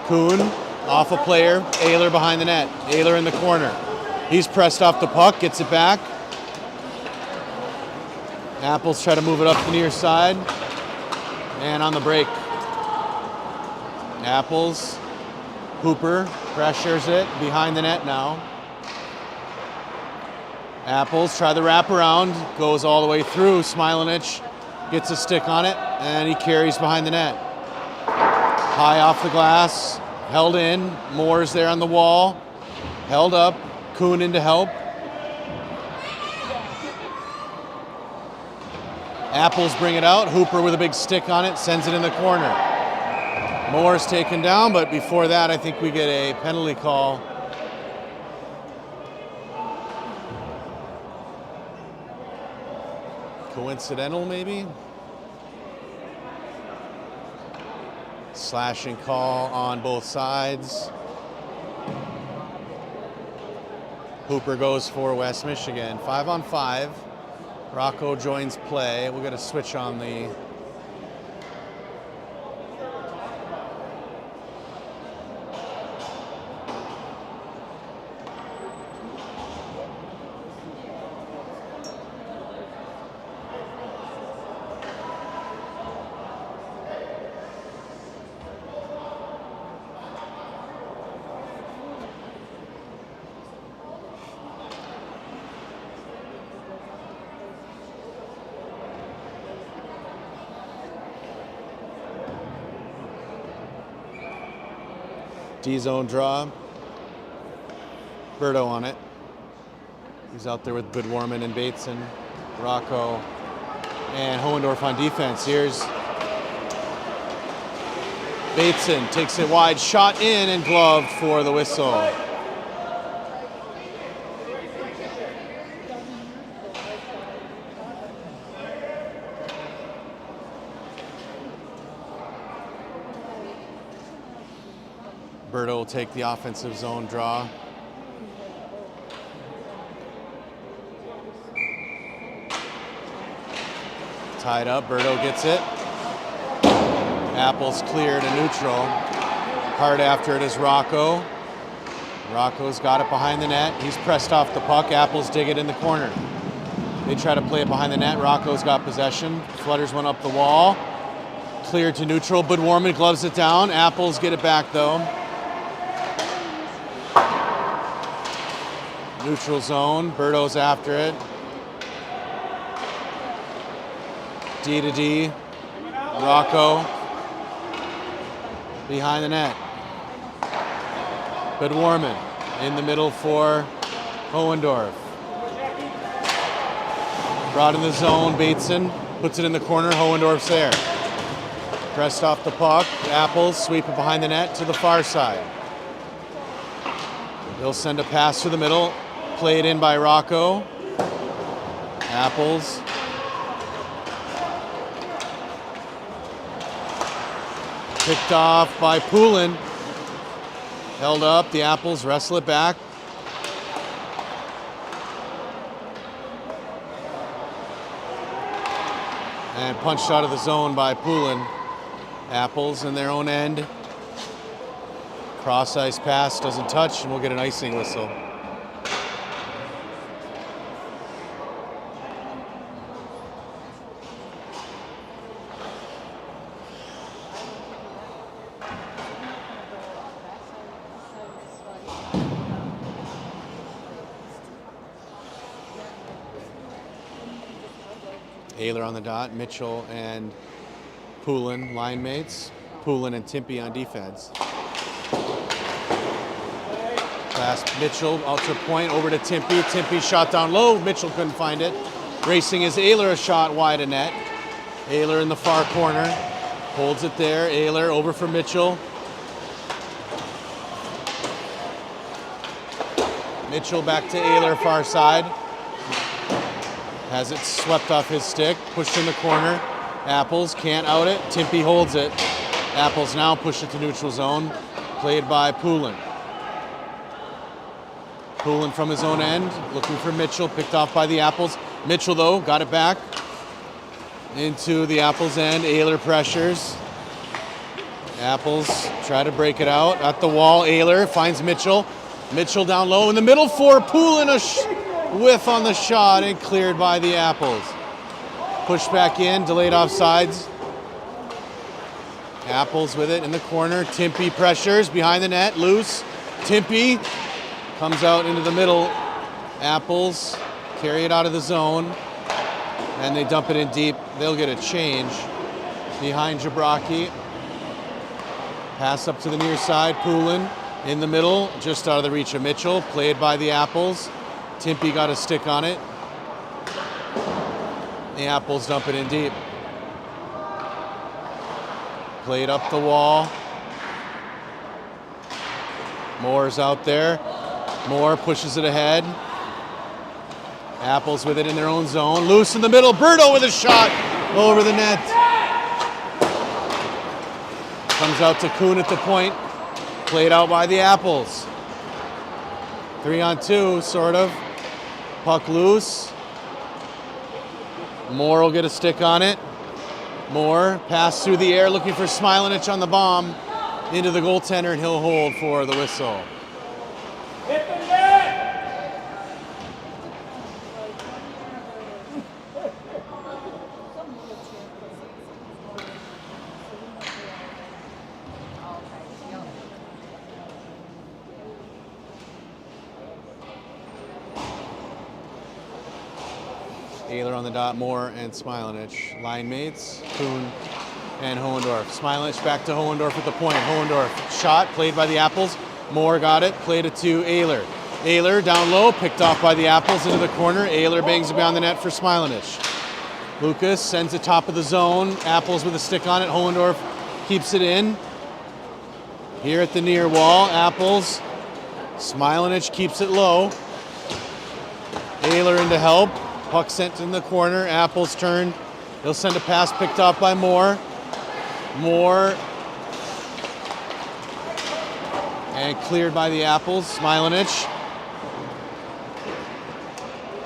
Kuhn, off a player, Ayler behind the net. Ayler in the corner. He's pressed off the puck, gets it back. Apples try to move it up the near side. And on the break. Apples, Hooper pressures it, behind the net now. Apples try the wraparound, goes all the way through. Smilanich gets a stick on it, and he carries behind the net. High off the glass, held in. Moore's there on the wall, held up. Kuhn in to help. Apples bring it out. Hooper with a big stick on it, sends it in the corner. Moore's taken down, but before that, I think we get a penalty call. Coincidental, maybe? Slashing call on both sides. Hooper goes for West Michigan. 5-on-5. Rocco joins play. We'll get a switch on the D-zone draw. Berto on it. He's out there with Goodwarman and Bateson, Rocco, and Hohendorf on defense. Here's Bateson, takes it wide, shot in and gloved for the whistle. Berto will take the offensive zone draw. Tied up, Berto gets it. Apples clear to neutral. Hard after it is Rocco. Rocco's got it behind the net. He's pressed off the puck. Apples dig it in the corner. They try to play it behind the net. Rocco's got possession. Flutters one up the wall. Cleared to neutral. Budwarman gloves it down. Apples get it back though. Neutral zone, Berto's after it. D to D, Rocco behind the net. Budwarman in the middle for Hohendorf. Brought in the zone, Bateson puts it in the corner, Hohendorf's there. Pressed off the puck, Apples sweep it behind the net to the far side. They'll send a pass to the middle. Played in by Rocco. Apples. Picked off by Poulin. Held up. The Apples wrestle it back. And punched out of the zone by Poulin. Apples in their own end. Cross ice pass doesn't touch, and we'll get an icing whistle. Ayler on the dot, Mitchell and Poulin, line mates. Poulin and Timpy on defense. Pass Mitchell out to point, over to Timpy. Timpy shot down low, Mitchell couldn't find it. Racing is Ayler, a shot wide of net. Ayler in the far corner, holds it there. Ayler over for Mitchell. Mitchell back to Ayler, far side. Has it swept off his stick, pushed in the corner. Apples can't out it. Timpy holds it. Apples now push it to neutral zone. Played by Poulin. Poulin from his own end, looking for Mitchell, picked off by the Apples. Mitchell, though, got it back into the Apples' end. Ayler pressures. Apples try to break it out at the wall. Ayler finds Mitchell. Mitchell down low in the middle for Poulin. A whiff on the shot and cleared by the Apples. Pushed back in, delayed offsides. Apples with it in the corner. Timpy pressures behind the net, loose. Timpy comes out into the middle. Apples carry it out of the zone and they dump it in deep. They'll get a change behind Jabraki. Pass up to the near side. Poulin in the middle, just out of the reach of Mitchell. Played by the Apples. Timpy got a stick on it. The Apples dump it in deep. Played up the wall. Moore's out there. Moore pushes it ahead. Apples with it in their own zone. Loose in the middle. Berto with a shot over the net. Comes out to Kuhn at the point. Played out by the Apples. 3-on-2, sort of. Puck loose. Moore will get a stick on it. Moore pass through the air looking for Smilanich on the bomb. Into the goaltender, and he'll hold for the whistle. Hit the net! Ayler on the dot, Moore and Smilanich. Line mates, Kuhn and Hohendorf. Smilanich back to Hohendorf at the point. Hohendorf shot, played by the Apples. Moore got it, played it to Ayler. Ayler down low, picked off by the Apples into the corner. Ayler bangs it beyond the net for Smilanich. Lucas sends it top of the zone. Apples with a stick on it. Hohendorf keeps it in. Here at the near wall, Apples. Smilanich keeps it low. Ayler into help. Puck sent in the corner. Apples turn. He'll send a pass picked off by Moore. Moore. And cleared by the Apples. Smilanich.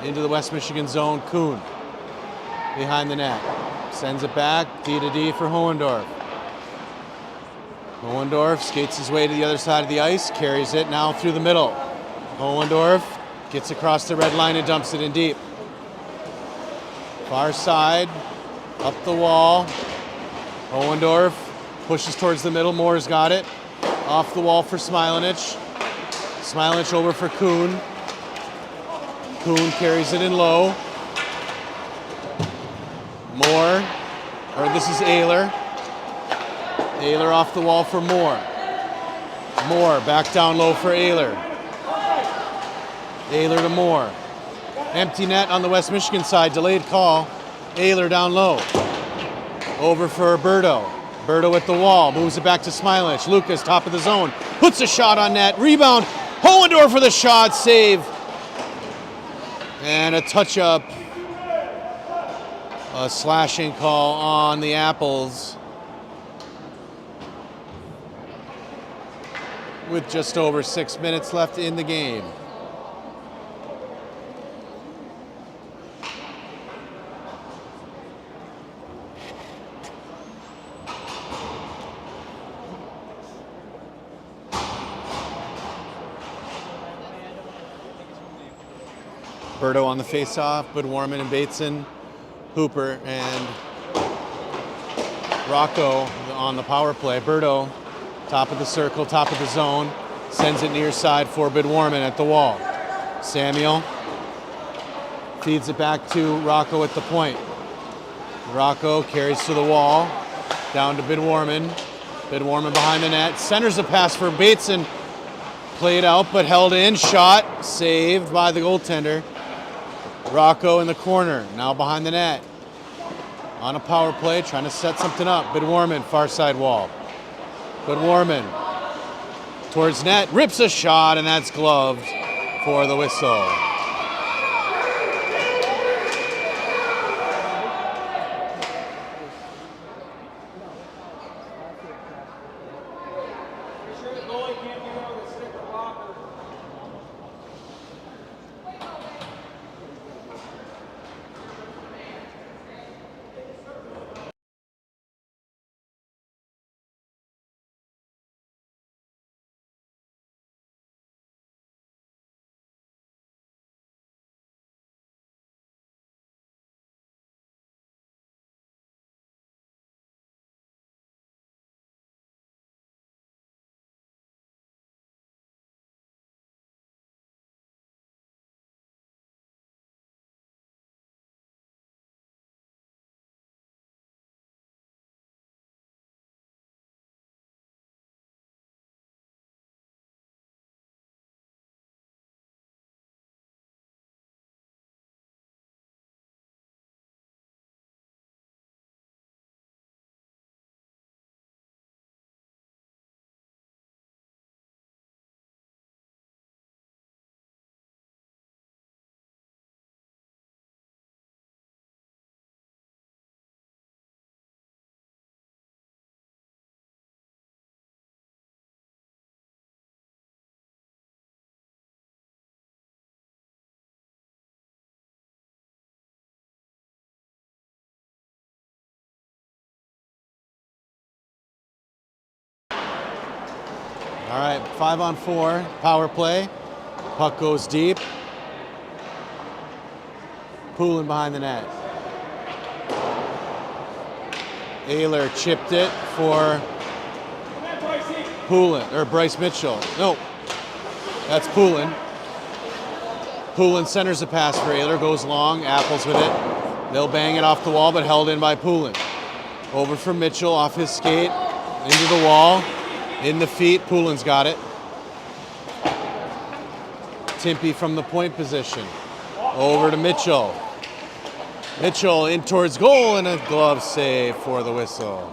Into the West Michigan zone. Kuhn. Behind the net. Sends it back. D to D for Hohendorf. Hohendorf skates his way to the other side of the ice. Carries it now through the middle. Hohendorf gets across the red line and dumps it in deep. Far side, up the wall. Hohendorf pushes towards the middle. Moore's got it. Off the wall for Smilanich. Smilanich over for Kuhn. Kuhn carries it in low. Moore, or this is Ayler. Ayler off the wall for Moore. Moore back down low for Ayler. Ayler to Moore. Empty net on the West Michigan side, delayed call. Ayler down low. Over for Berto. Berto at the wall, moves it back to Smilanich. Lucas, top of the zone, puts a shot on net. Rebound, Hohendorf for the shot, save. And a touch-up. A slashing call on the Apples. With just over 6 minutes left in the game. Berto on the face-off, Budwarman and Bateson, Hooper and Rocco on the power play. Berto, top of the circle, top of the zone, sends it near side for Budwarman at the wall. Samuel feeds it back to Rocco at the point. Rocco carries to the wall, down to Budwarman. Budwarman behind the net, centers a pass for Bateson. Played out, but held in, shot, saved by the goaltender. Rocco in the corner, now behind the net. On a power play, trying to set something up. Budwarman, far side wall. Budwarman towards net, rips a shot, and that's gloved for the whistle. All right, 5-on-4, power play. Puck goes deep. Poulin behind the net. Ayler chipped it for Poulin, or Bryce Mitchell. No, that's Poulin. Poulin centers the pass for Ayler, goes long, Apples with it. They'll bang it off the wall, but held in by Poulin. Over from Mitchell, off his skate, into the wall. In the feet, Poulin's got it. Timpey from the point position. Over to Mitchell. Mitchell in towards goal and a glove save for the whistle.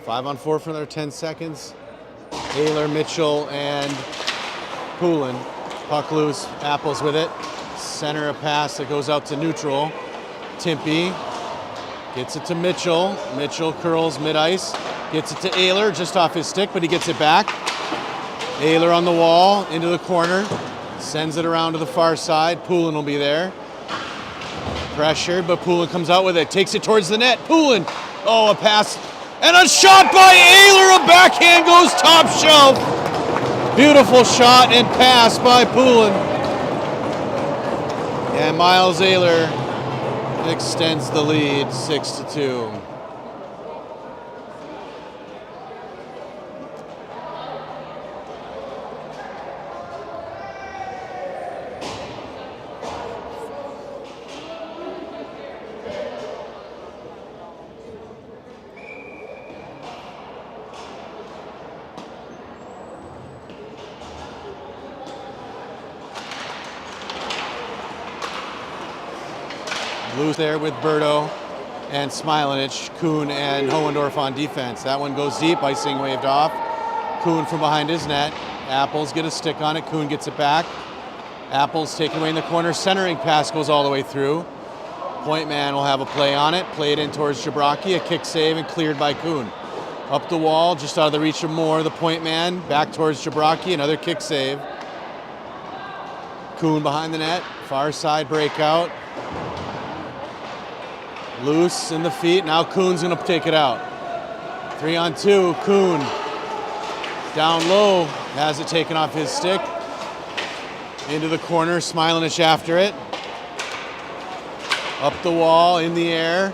Five on four for another 10 seconds. Ayler, Mitchell, and Poulin. Puck loose, Apples with it. Center a pass that goes out to neutral. Timpey gets it to Mitchell. Mitchell curls mid-ice. Gets it to Ayler, just off his stick, but he gets it back. Ayler on the wall, into the corner. Sends it around to the far side. Poulin will be there. Pressured, but Poulin comes out with it. Takes it towards the net. Poulin, oh, a pass. And a shot by Ayler, a backhand goes top shelf. Beautiful shot and pass by Poulin. And Miles Ayler extends the lead 6-2. Loose there with Berto and Smilanich, Kuhn and Hohendorf on defense. That one goes deep, icing waved off. Kuhn from behind his net. Apples get a stick on it, Kuhn gets it back. Apples taken away in the corner, centering pass goes all the way through. Point man will have a play on it, played in towards Jabraki, a kick save and cleared by Kuhn. Up the wall, just out of the reach of Moore, the point man. Back towards Jabraki, another kick save. Kuhn behind the net, far side breakout. Loose in the feet, now Kuhn's gonna take it out. 3-on-2, Kuhn. Down low, has it taken off his stick. Into the corner, Smilanich after it. Up the wall, in the air.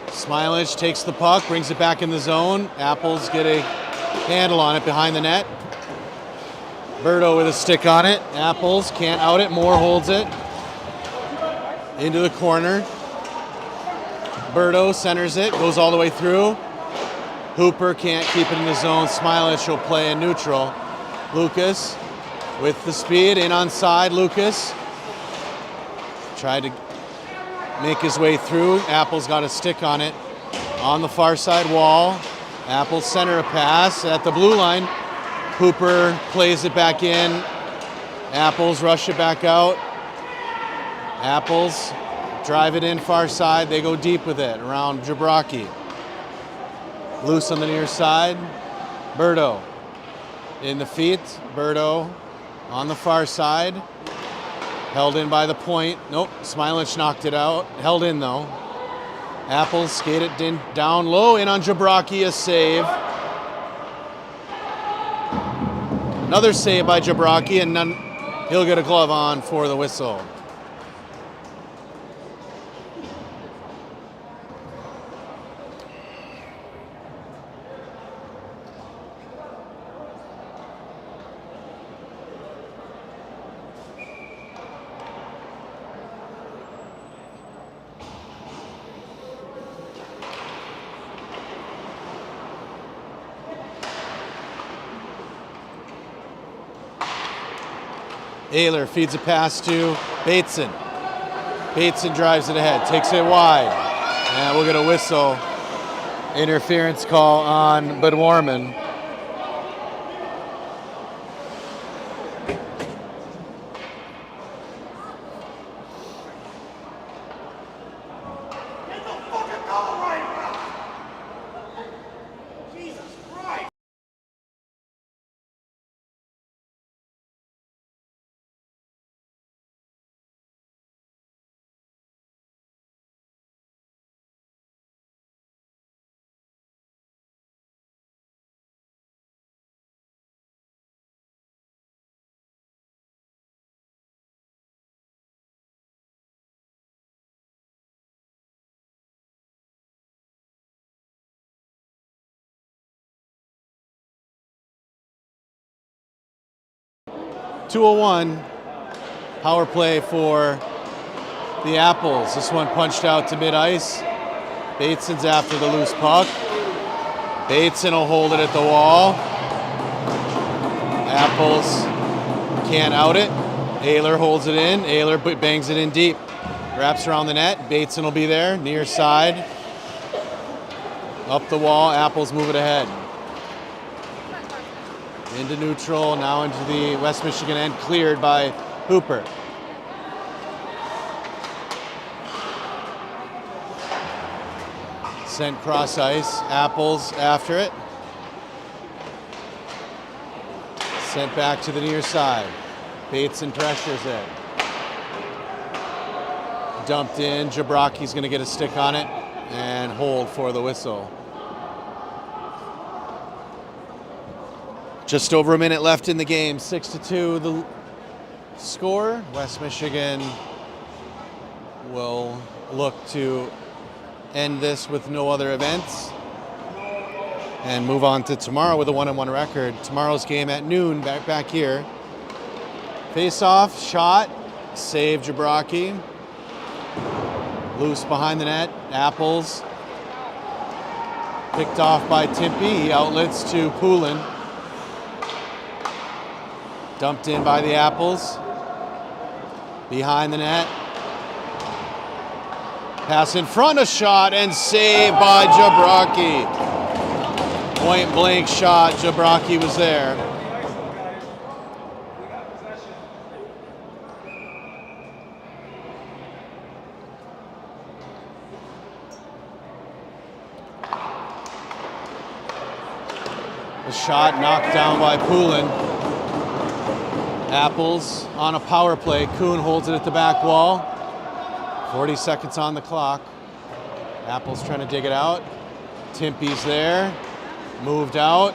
Smilanich takes the puck, brings it back in the zone. Apples get a handle on it behind the net. Berto with a stick on it. Apples can't out it. Moore holds it. Into the corner. Berto centers it, goes all the way through. Hooper can't keep it in the zone. Smilanich will play in neutral. Lucas with the speed, in on side. Lucas tried to make his way through. Apples got a stick on it. On the far side wall. Apples center a pass at the blue line. Hooper plays it back in. Apples rush it back out. Apples drive it in far side. They go deep with it around Jabraki. Loose on the near side. Berto in the feet. Berto on the far side. Held in by the point. Nope, Smilanich knocked it out. Held in though. Apples skate it down low, in on Jabraki, a save. Another save by Jabraki, and he'll get a glove on for the whistle. Ayler feeds a pass to Bateson. Bateson drives it ahead, takes it wide. And we'll get a whistle. Interference call on Bud Warman. .201 power play for the Apples. This one punched out to mid-ice. Bateson's after the loose puck. Bateson will hold it at the wall. Apples can't out it. Ayler holds it in. Ayler bangs it in deep. Wraps around the net. Bateson will be there, near side. Up the wall, Apples move it ahead. Into neutral, now into the West Michigan end, cleared by Hooper. Sent cross ice, Apples after it. Sent back to the near side. Bateson pressures it. Dumped in, Jabraki's gonna get a stick on it and hold for the whistle. Just over a minute left in the game, 6-2 the score. West Michigan will look to end this with no other events and move on to tomorrow with a 1-1 record. Tomorrow's game at noon, back here. Face-off, shot, save Jabraki. Loose behind the net, Apples. Picked off by Timpey, he outlets to Poulin. Dumped in by the Apples. Behind the net. Pass in front, a shot, and saved by Jabraki. Point blank shot, Jabraki was there. A shot knocked down by Poulin. Apples on a power play. Kuhn holds it at the back wall. 40 seconds on the clock. Apples trying to dig it out. Timpy's there. Moved out.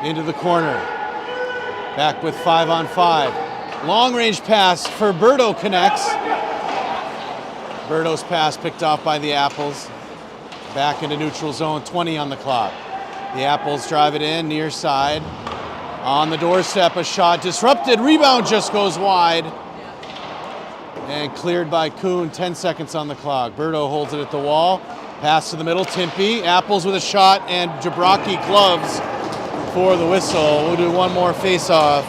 Into the corner. Back with 5-on-5. Long range pass for Berto connects. Berto's pass picked off by the Apples. Back into neutral zone, 20 on the clock. The Apples drive it in, near side. On the doorstep, a shot disrupted. Rebound just goes wide. And cleared by Kuhn, 10 seconds on the clock. Berto holds it at the wall. Pass to the middle, Timpy. Apples with a shot, and Jabrocki gloves for the whistle. We'll do one more face-off.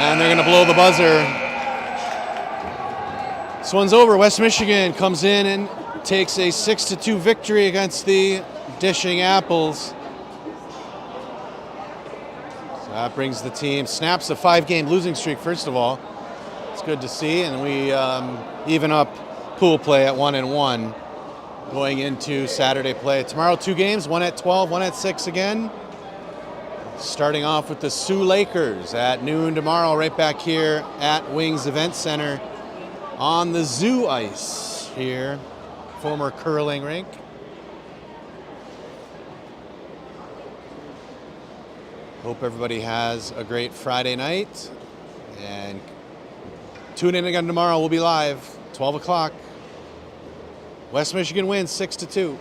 And they're gonna blow the buzzer. This one's over. West Michigan comes in and takes a 6-2 victory against the dishing Apples. So that brings the team, snaps a 5-game losing streak, first of all. It's good to see, and we even up pool play at 1-1 going into Saturday play. Tomorrow, 2 games, one at 12, one at 6 again. Starting off with the Sioux Lakers at noon tomorrow, right back here at Wings Event Center on the zoo ice here, former curling rink. Hope everybody has a great Friday night, and tune in again tomorrow. We'll be live, 12 o'clock. West Michigan wins 6-2.